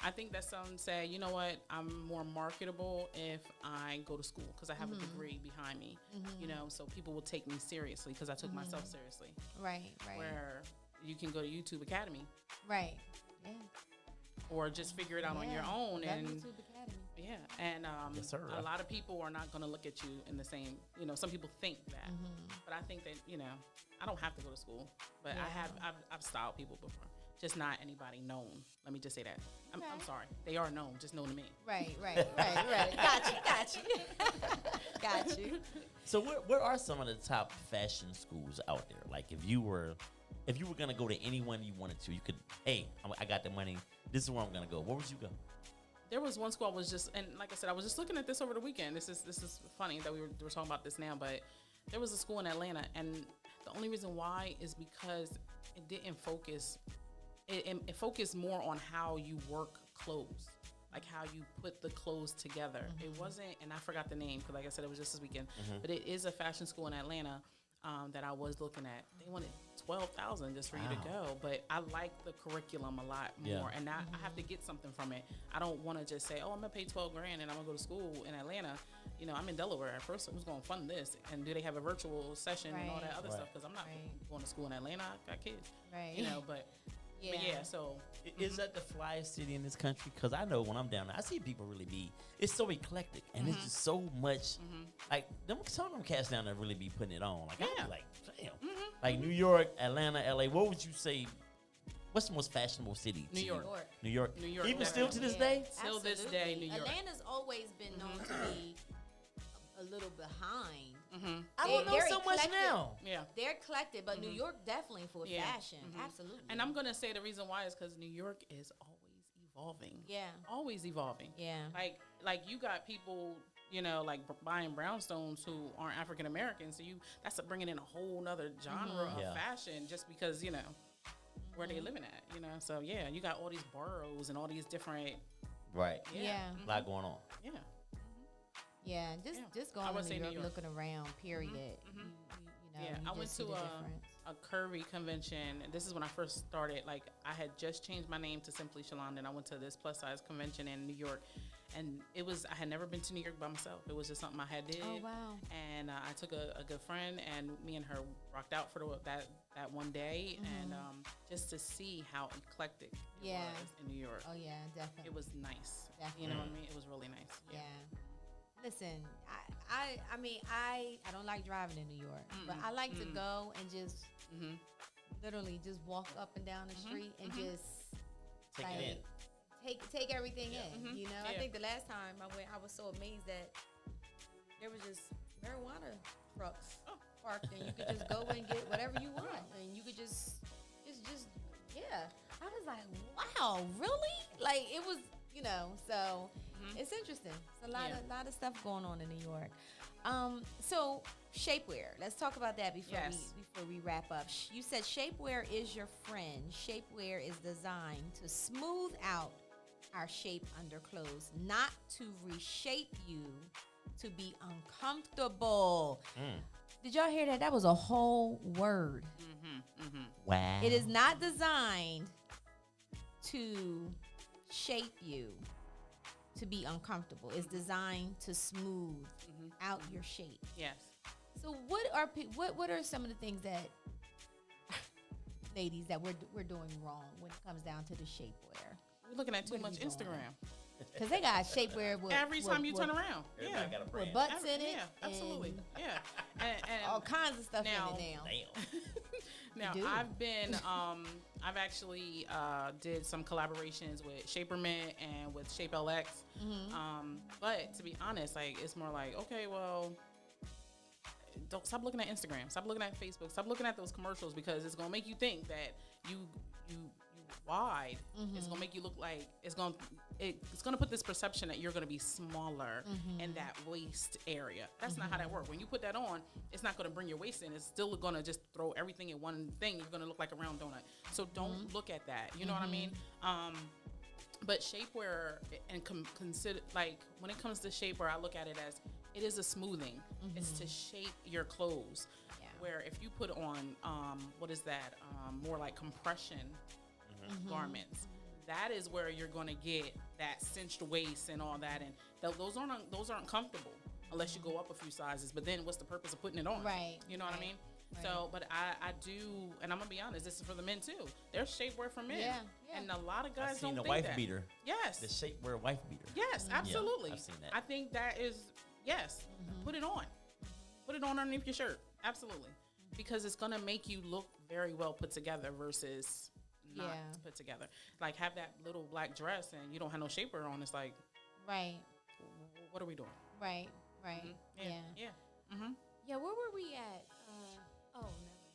I think that some say, you know what, I'm more marketable if I go to school because I have a degree behind me, you know, so people will take me seriously because I took myself seriously. Right. Where you can go to YouTube Academy Right. Yeah. or just figure it out on your Yeah. own. Love And YouTube Academy. yeah, and Yes, sir. a lot of people are not going to look at you in the same, you know, some people think that, but I think that, you know, I don't have to go to school, but I've styled people before, just not anybody known. Let me just say that. I'm sorry. They are known, just known to me. Right. Got you. So where are some of the top fashion schools out there? Like if you were gonna go to anyone you wanted to, you could. Hey, I got the money. This is where I'm gonna go. Where would you go? There was one school I was just, and like I said, I was just looking at this over the weekend. This is funny that we're talking about this now, but there was a school in Atlanta, and the only reason why is because it didn't focus. It focused more on how you work clothes, like how you put the clothes together. It wasn't, and I forgot the name because, like I said, it was just this weekend. But it is a fashion school in Atlanta that I was looking at. They wanted $12,000 just for you to go, but I like the curriculum a lot more, and I have to get something from it. I don't want to just say, oh, I'm gonna pay $12,000 and I'm gonna go to school in Atlanta. You know, I'm in Delaware. At first, who's gonna fund this? And do they have a virtual session and all that other stuff? Because I'm not going to school in Atlanta. I got kids. Right. You know, but yeah. So Is that the flyest city in this country? Because I know when I'm down there, I see people really be. It's so eclectic, and it's just so much. Like some of them cats down there really be putting it on. Like I be like, damn. Like New York, Atlanta, LA. What would you say? What's the most fashionable city? New to you? York. New York. New York, Even still to this definitely. day. Till this day, New York. Atlanta's always been known to be a little behind. I don't know They're so much eclectic. now. Yeah. They're collected, but New York definitely for Yeah. fashion. Absolutely. And I'm gonna say the reason why is because New York is always evolving. Yeah. Always evolving. Yeah. Like you got people, you know, like buying brownstones who aren't African American. So that's bringing in a whole nother genre of Yeah. fashion just because, you know, where they living at, you know. So yeah, you got all these boroughs and all these different. Right. Yeah. A lot going on. Yeah. Yeah, just going I would to say New New York, York. looking around. Period. You know, Yeah, you I went just see to the difference. a curvy convention. And this is when I first started. Like, I had just changed my name to simply Shalonda, and I went to this plus size convention in New York. And I had never been to New York by myself. It was just something I had did. Oh, wow. And I took a good friend, and me and her rocked out for that one day, and just to see how eclectic it was in New York. Oh yeah, definitely. It was nice. Definitely. You know what I mean? It was really nice. Yeah. Listen, I mean, I don't like driving in New York, but I like to go and just literally just walk up and down the street and just Take it in. take everything in. You know, I Yeah. think the last time I went, I was so amazed that there was just marijuana trucks parked, and you could just go and get whatever you want, and you could just yeah. I was like, wow, really? Like it was, you know. So it's interesting. It's a lot of stuff going on in New York. So shapewear. Let's talk about that before we wrap up. You said shapewear is your friend. Shapewear is designed to smooth out our shape under clothes, not to reshape you to be uncomfortable. Did y'all hear that? That was a whole word. Wow. It is not designed to shape you to be uncomfortable. It's designed to smooth out your shape. Yes. So what are some of the things that ladies that we're doing wrong when it comes down to the shapewear? We're looking at too What are much we doing? Instagram. Because they got shapewear with Every time you turn around. Everybody Yeah. got a brand. with butts in it. Yeah, absolutely. and Yeah. And all kinds of stuff now- in it now. Damn. Now do. I've been I've actually did some collaborations with Shapermint and with Shape LX. But to be honest, like it's more like, okay, well, don't stop looking at Instagram, stop looking at Facebook, stop looking at those commercials because it's gonna make you think that you wide. It's gonna make you look like it's gonna put this perception that you're gonna be smaller in that waist area. That's not how that works. When you put that on, it's not gonna bring your waist in. It's still gonna just throw everything in one thing. You're gonna look like a round donut. So don't look at that. You know what I mean? But shapewear and consider, like when it comes to shapewear, I look at it as it is a smoothing. It's to shape your clothes. Yeah. Where if you put on what is that? More like compression garments. That is where you're gonna get that cinched waist and all that, and those aren't comfortable unless you go up a few sizes. But then what's the purpose of putting it on? Right. You know what I Right. mean? Right. So, but I do, and I'm gonna be honest. This is for the men too. There's shapewear for men, Yeah. and a lot of guys I've seen don't the think wife that. beater. Yes. The shapewear wife beater. Yes, absolutely. I've seen that. I think that is yes. Put it on. Put it on underneath your shirt. Absolutely, because it's gonna make you look very well put together versus not Yeah. put together. Like have that little black dress and you don't have no shapewear on. It's like, Right. what are we doing? Right. Right. Yeah. Yeah. Mm-hmm. Yeah. Where were we at? Oh, never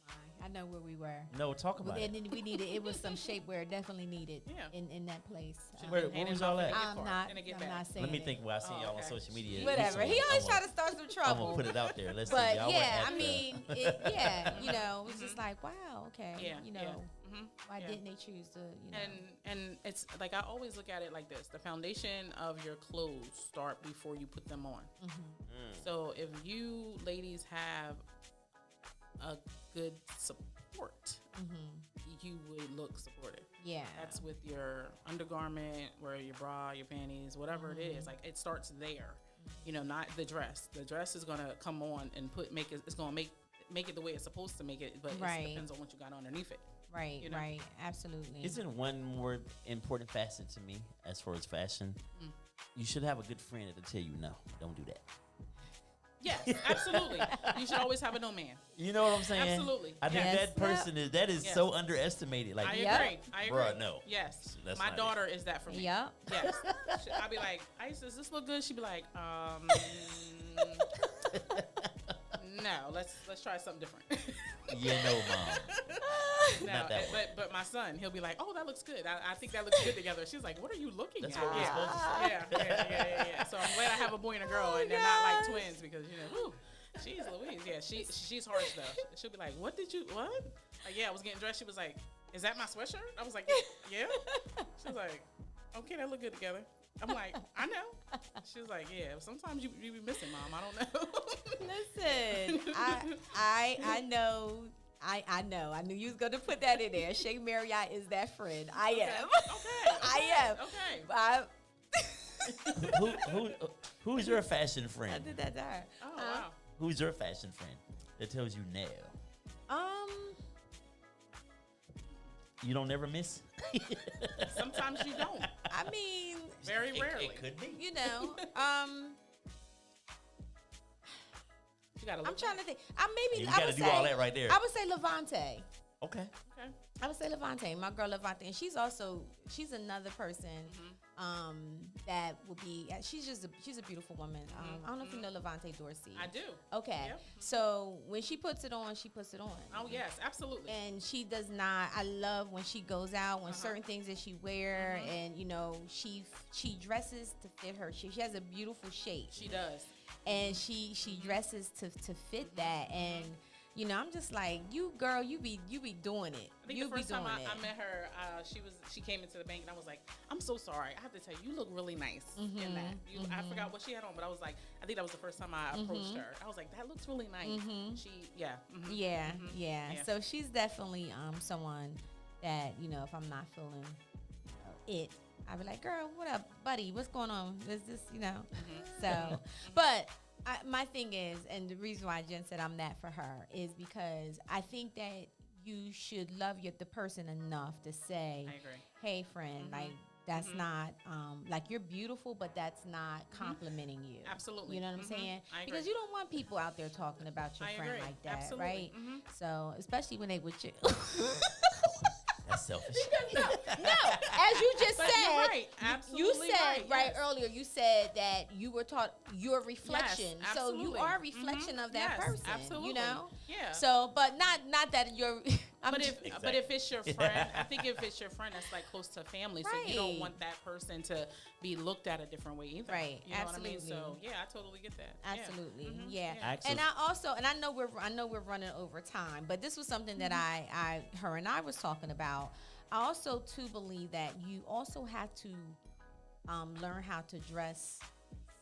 mind. I know where we were. No, talk about And it. then we needed. It was some shapewear definitely needed. Yeah. In that place. Where was y'all at? I'm not. And it get I'm back. not saying. Let me it. think. Well, I see Oh, y'all on okay. social media. Whatever. He always try to start some I'm trouble. gonna put it out there. Let's see. But Y'all yeah, were I at mean, you know, it's just like, wow, okay, Yeah. you know, Yeah. why Yeah. didn't they choose to, you know, And it's like I always look at it like this: the foundation of your clothes start before you put them on. So if you ladies have a good support, you would look supported. yeah, That's with your undergarment, or your bra, your panties, whatever it is. Like it starts there, you know, not the dress. The dress is gonna come on and make it. It's gonna make it the way it's supposed to make it, but Right. it depends on what you got underneath it. right, you know. right, absolutely. Isn't one more important facet to me as far as fashion? You should have a good friend that'll tell you no, don't do that. Yes, absolutely. You should always have a no man. You know what I'm saying? Absolutely. I think Yes. that person is Yes. so underestimated. Like, I Yep. agree. I agree. Bruh, no. Yes. That's My not daughter is that for me. Yep. Yes. I'll be like, Ice, does this look good? She'd be like, no, let's try something different. yeah, no, mom. No, Not that one. but my son, he'll be like, oh, that looks good. I think that looks good together. She's like, what are you looking That's at? what we're yeah. supposed to say. Yeah. So I'm glad I have a boy and a girl, and they're not like twins because whew, she's Louise. Yeah, she's harsh though. She'll be like, what? Like, yeah, I was getting dressed. She was like, is that my sweatshirt? I was like, yeah. She was like, okay, that look good together. I'm like, I know. She was like, yeah. Sometimes you be missing, Mom. I don't know. Listen, I know. I know. I knew you was gonna put that in there. Shea Marriott is that friend. I am. Okay. I am. Okay. Who's your fashion I friend? did that to her. Oh wow. Who's your fashion friend that tells you no? You don't never miss? Sometimes you don't. I mean, Very rarely. It could be. you know, You gotta look. I'm trying to think. You I gotta would do say, all that right there. I would say Levante. Okay. Okay. I would say Levante, my girl Levante, and she's another person that will be. She's a beautiful woman. I don't know if you know Levante Dorsey. I do. Okay, Yep. So when she puts it on, she puts it on. Oh yes, absolutely. And she does not. I love when she goes out, when certain things that she wear, and you know she dresses to fit her. She has a beautiful shape. She does. And she dresses to fit that, and you know I'm just like, you girl, you be doing it. I think You the be first doing time it. I met her, she came into the bank and I was like, I'm so sorry. I have to tell you, you look really nice in that. I forgot what she had on, but I was like, I think that was the first time I approached her. I was like, that looks really nice. Yeah. So she's definitely someone that, you know, if I'm not feeling it, I'd be like, girl, what up, buddy? What's going on? Is this, you know? So, but my thing is, and the reason why Jen said I'm that for her is because I think that you should love the person enough to say, I agree. hey, friend, like, that's not, like, you're beautiful, but that's not complimenting you. Absolutely. You know what I'm saying? I agree. Because you don't want people out there talking about your I friend agree. like that, Absolutely. right? So, especially when they with you. That's selfish. No, as you just But said, you're right. you Absolutely said right, yes. earlier, you said that you were taught your reflection. Yes, so you absolutely. are a reflection of that Yes, person. absolutely. You know? Yeah. So, but not that you're But if it's your friend, I think if it's your friend that's like close to family, so you don't Right. want that person to be looked at a different way either. Right, You know what I mean? absolutely. So yeah, I totally get that. Yeah. Absolutely, Mhm. yeah. Absolutely. And I know we're running over time, but this was something that her and I was talking about. I also too believe that you also have to learn how to dress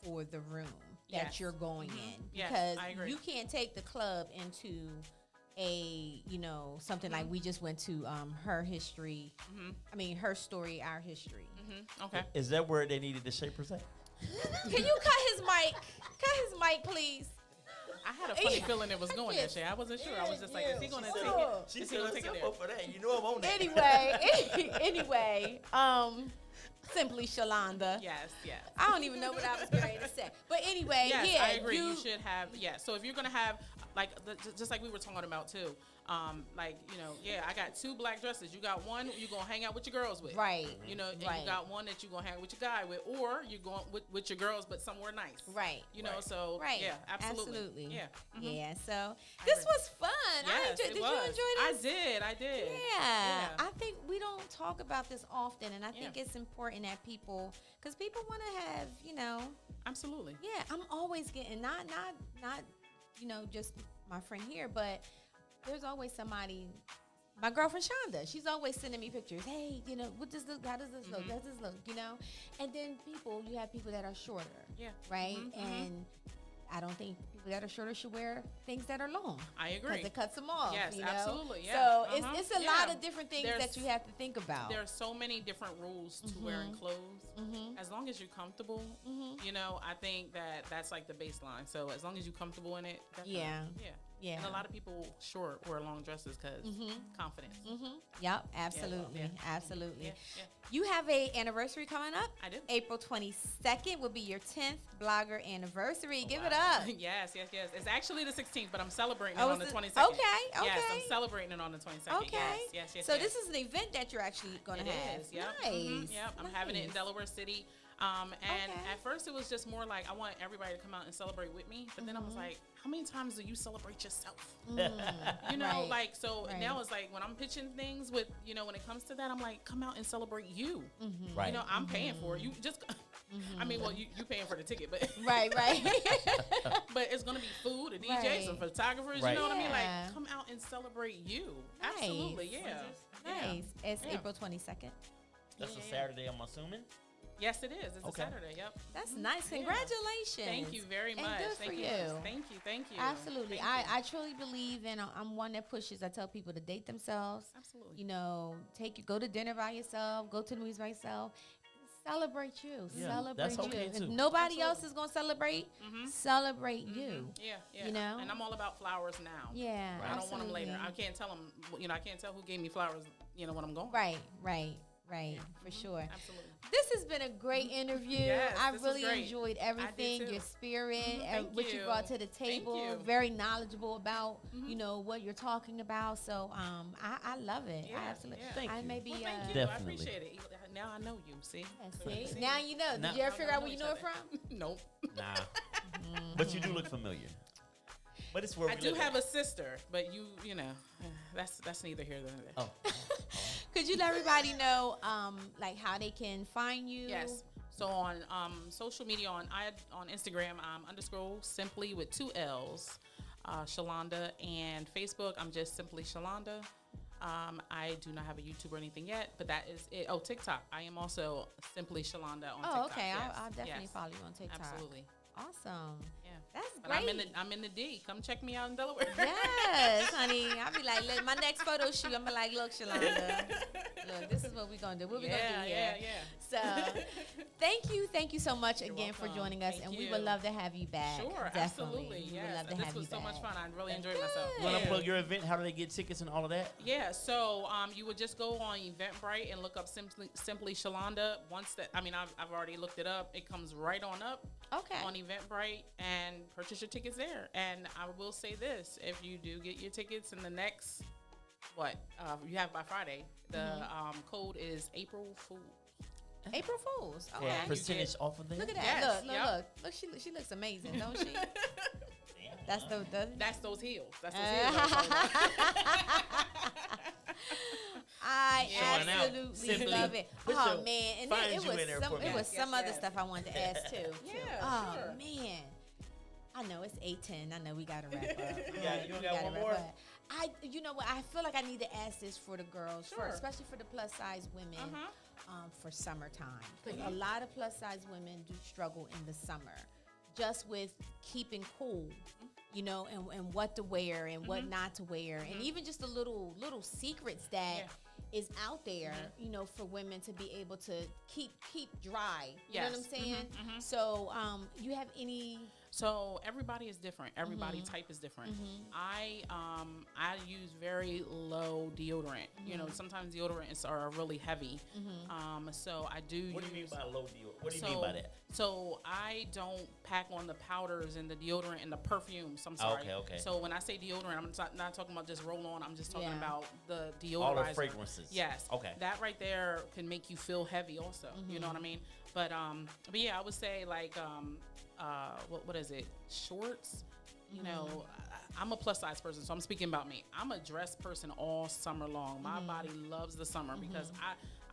for the room that Yes. you're going in, Yes, because I agree. you can't take the club into something like we just went to her history. I mean, her story, our history. Okay. Is that where they needed the shapers at? Can you cut his mic? Cut his mic, please. I had a funny feeling it was going that way. I wasn't sure. I was just like, is he going to take it? She Is he said gonna take it there? for that. You know I'm on that. Anyway, simply Shalonda. Yes. I don't even know what I was ready to say. But anyway, Yes, yeah, I agree. You should have, so if you're going to have, like, just like we were talking about too, like, I got 2 black dresses. You got one you're going to hang out with your girls with. Right. And right. you got one that you're going to hang out with your guy with, or you're going with your girls, but somewhere nice. Right. So, Right. yeah, absolutely. Yeah. Yeah, so this was fun. Yes, Did it you was. enjoy this? I did. Yeah. I think we don't talk about this often, and I think it's important that people, because people want to have, Absolutely. yeah, I'm always getting, not just my friend here, but there's always somebody. My girlfriend Shonda, she's always sending me pictures. Hey, what does this? How does this look? Does this look? And then you have people that are shorter. Yeah. Right. And I don't think people that are shorter should wear things that are long. I agree. Because it cuts them off. Yes, absolutely. Yeah. So it's a lot Yeah. of different things There's- that you have to think about. There are so many different rules to wearing clothes. As long as you're comfortable, I think that's like the baseline. So as long as you're comfortable in it, definitely. Yeah. And a lot of people wear long dresses because confidence. Yep, absolutely. Yeah. Absolutely. Yeah. You have a anniversary coming up. I do. April 22nd will be your 10th blogger anniversary. Give it Wow. up. Yes. It's actually the 16th, but I'm celebrating Oh, it on is the it? 22nd. Okay. Yes, I'm Okay. celebrating it on the 22nd. Okay. Yes. So this is an event that you're actually going to It have. is, yep. Nice. Yep. I'm having it in Nice. Delaware City. And Okay. at first it was just more like I want everybody to come out and celebrate with me. But then I was like, how many times do you celebrate yourself? Right. Like, so Right. now it's like when I'm pitching things with, when it comes to that, I'm like, come out and celebrate you. Right. I'm paying for it. You just, I mean, well, you paying for the ticket, but Right. but it's going to be food, a DJ, Right. some photographers, Right. you know what I mean? Yeah. Like, come out and celebrate you. Nice. Absolutely, yeah. Nice. It's Yeah. April 22nd. That's Yeah. a Saturday, I'm assuming. Yes, it is. It's Okay. a Saturday. Yep. That's nice. Yeah. Congratulations. Thank you very And much. good Thank for you. you. Thank you. Absolutely. Thank you. I truly believe in, I'm one that pushes. I tell people to date themselves. Absolutely. Go to dinner by yourself, go to the movies by yourself. Celebrate you. Yeah, Celebrate that's you. okay, If too. nobody else is going to celebrate, celebrate you. Yeah. You know? And I'm all about flowers now. Yeah. I don't want them later. I absolutely. can't tell them, I can't tell who gave me flowers, when I'm going. Right. For sure. Absolutely. This has been a great interview. Yes, I this was really great. enjoyed everything, too. your spirit, and Thank what you you. brought to the Thank table. you. Very knowledgeable about, what you're talking about. So I love it. Yeah, I absolutely. yeah. Thank I you. may be. Well, thank you. Definitely. I appreciate it. Now I know you. See? See? Now you know. Now- Did you ever Now figure we out where you each know it other. from? Nope. Nah. But you do look familiar. But it's where I we do live have at. a sister, but that's neither here nor there. Oh. Could you let everybody know, like how they can find you? Yes. So on social media, on Instagram, _ simply with 2 L's, Shalonda, and Facebook, I'm just simply Shalonda. I do not have a YouTube or anything yet, but that is it. Oh, TikTok. I am also simply Shalonda on TikTok. Oh, okay. Yes. I'll definitely Yes. follow you on TikTok. Absolutely. Awesome. Yeah. That's But great. I'm in the D. Come check me out in Delaware. Yes, honey. I'll be like, look, my next photo shoot, I'm be like, look, Shalonda, look, this is what we're going to do. What we going to do here? Yeah. So Thank you so much again for welcome. joining us, Thank and we you. would love to have you back. Sure, Definitely. absolutely. We Yes. would love to This have was you so back. much fun. I really enjoyed myself. You want to plug your event? How do they get tickets and all of that? Yeah, so you would just go on Eventbrite and look up simply Shalonda. I've already looked it up. It comes right on up on Eventbrite, and purchase your tickets there. And I will say this: if you do get your tickets in the next you have by Friday, the code is April Fool. April Fools. Okay. Yeah, percentage off of that. Look at that. Yes, Look. She looks amazing, don't she? That's That's those heels. That's those heels. I was I Showing out. absolutely Simply love it. put Oh your- man, and find it you in there was for me. it was some other Yes. stuff I wanted to ask too. Yeah, Oh sure. man, I know it's 8:10. I know we gotta wrap up. You We got gotta one wrap more? up. You know what? I feel like I need to ask this for the girls, Sure. especially for the plus size women, for summertime. Because a Mm-hmm. lot of plus size women do struggle in the summer, just with keeping cool. You know, and what to wear and what not to wear, and even just the little secrets that is out there, you know, for women to be able to keep dry. You know what I'm Yes. saying? So, you have any? So everybody is different. Everybody type is different. I use very low deodorant. You know, sometimes deodorants are really heavy. So I do. What do you mean use- by low deal? What do you mean by that? So I don't pack on the powders and the deodorant and the perfumes. I'm sorry. Okay. So when I say deodorant, I'm not talking about just roll on. I'm just talking Yeah. about the deodorizer. All the fragrances. Yes. Okay. That right there can make you feel heavy also. You know what I mean? But yeah, I would say like what is it? Shorts. You know, I'm a plus size person, so I'm speaking about me. I'm a dress person all summer long. My body loves the summer because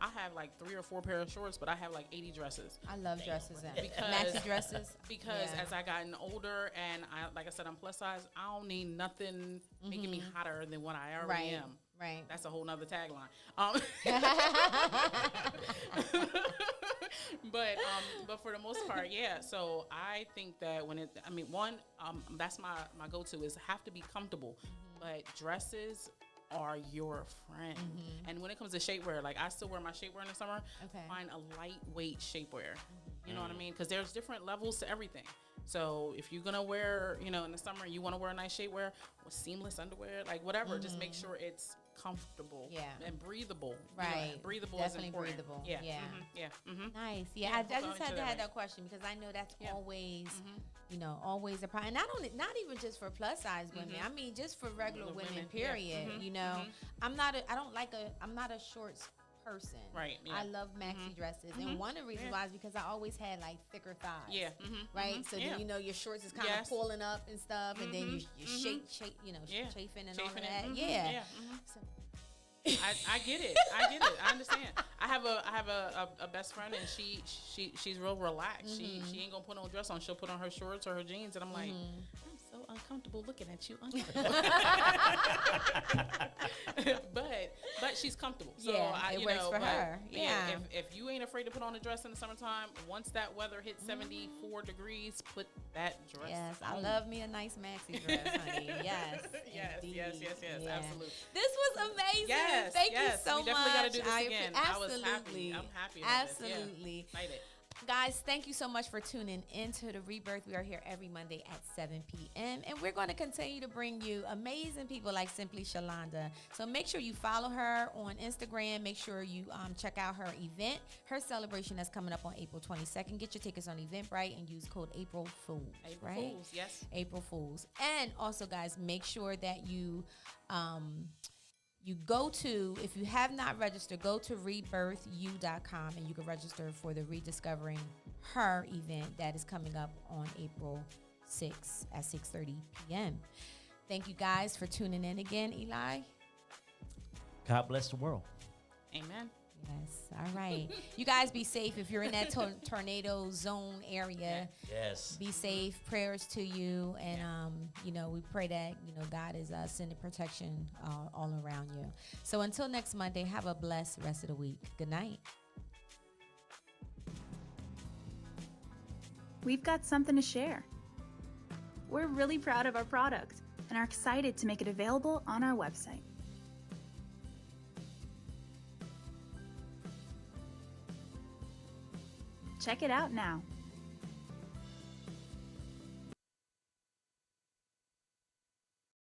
I have like 3 or 4 pair of shorts, but I have like 80 dresses. I love dresses and Because- maxi dresses. Because Yeah. as I gotten older and like I said, I'm plus size, I don't need nothing making me hotter than what I already am. Right. That's a whole nother tagline. But for the most part, yeah. So I think that that's my go-to is have to be comfortable. But dresses are your friend. And when it comes to shapewear, like I still wear my shapewear in the summer. Okay. Find a lightweight shapewear. You know what I mean? Because there's different levels to everything. So if you're gonna wear, you know, in the summer, you want to wear a nice shapewear with seamless underwear, like whatever. Just make sure it's comfortable, and breathable. You know, Right. breathable Definitely is important. breathable. Yeah. Yeah. Yeah. Nice. Yeah, Yeah, I we'll just go had into to that have way. that question because I know that's Yeah. always, you know, always a problem. Not even just for plus size women. I mean, just for regular Regular women. women, yeah. Period. You know, I'm not a shorts person. Right, yeah. I love maxi dresses, and one of the reasons why is because I always had like thicker thighs. Yeah. Right. So Yeah. then, you know, your shorts is kind Yes. of pulling up and stuff, and then you chafing and all of that. Yeah. So, I get it. I understand. I have a best friend, and she's real relaxed. She ain't gonna put no dress on. She'll put on her shorts or her jeans, and I'm like, I'm so uncomfortable looking at you. but she's comfortable. So Yeah, it works for her. Yeah. If you ain't afraid to put on a dress in the summertime, once that weather hits 74 degrees, put that dress yes, on. I love me a nice maxi dress, honey. Yes. Yes, indeed. yeah. Absolutely. This was amazing. Yes, Thank yes. you so much. We definitely gotta do this I again. appre- I was happy. Absolutely. I'm happy about this. Yeah. Absolutely. Excited. Guys, thank you so much for tuning into the Rebirth. We are here every Monday at 7 p.m. And we're going to continue to bring you amazing people like Simply Shalonda. So make sure you follow her on Instagram. Make sure you check out her event. Her celebration that's coming up on April 22nd. Get your tickets on Eventbrite and use code April Fools. April right? Fools, yes. April Fools. And also, guys, make sure that you go to, if you have not registered, go to rebirthu.com and you can register for the Rediscovering Her event that is coming up on April 6th at 6:30 p.m. Thank you guys for tuning in again, Eli. God bless the world. Amen. Yes. All right. You guys be safe if you're in that tornado zone area. Yes. Be safe. Prayers to you. And, you know, we pray that, you know, God is sending protection all around you. So until next Monday, have a blessed rest of the week. Good night. We've got something to share. We're really proud of our product and are excited to make it available on our website. Check it out now.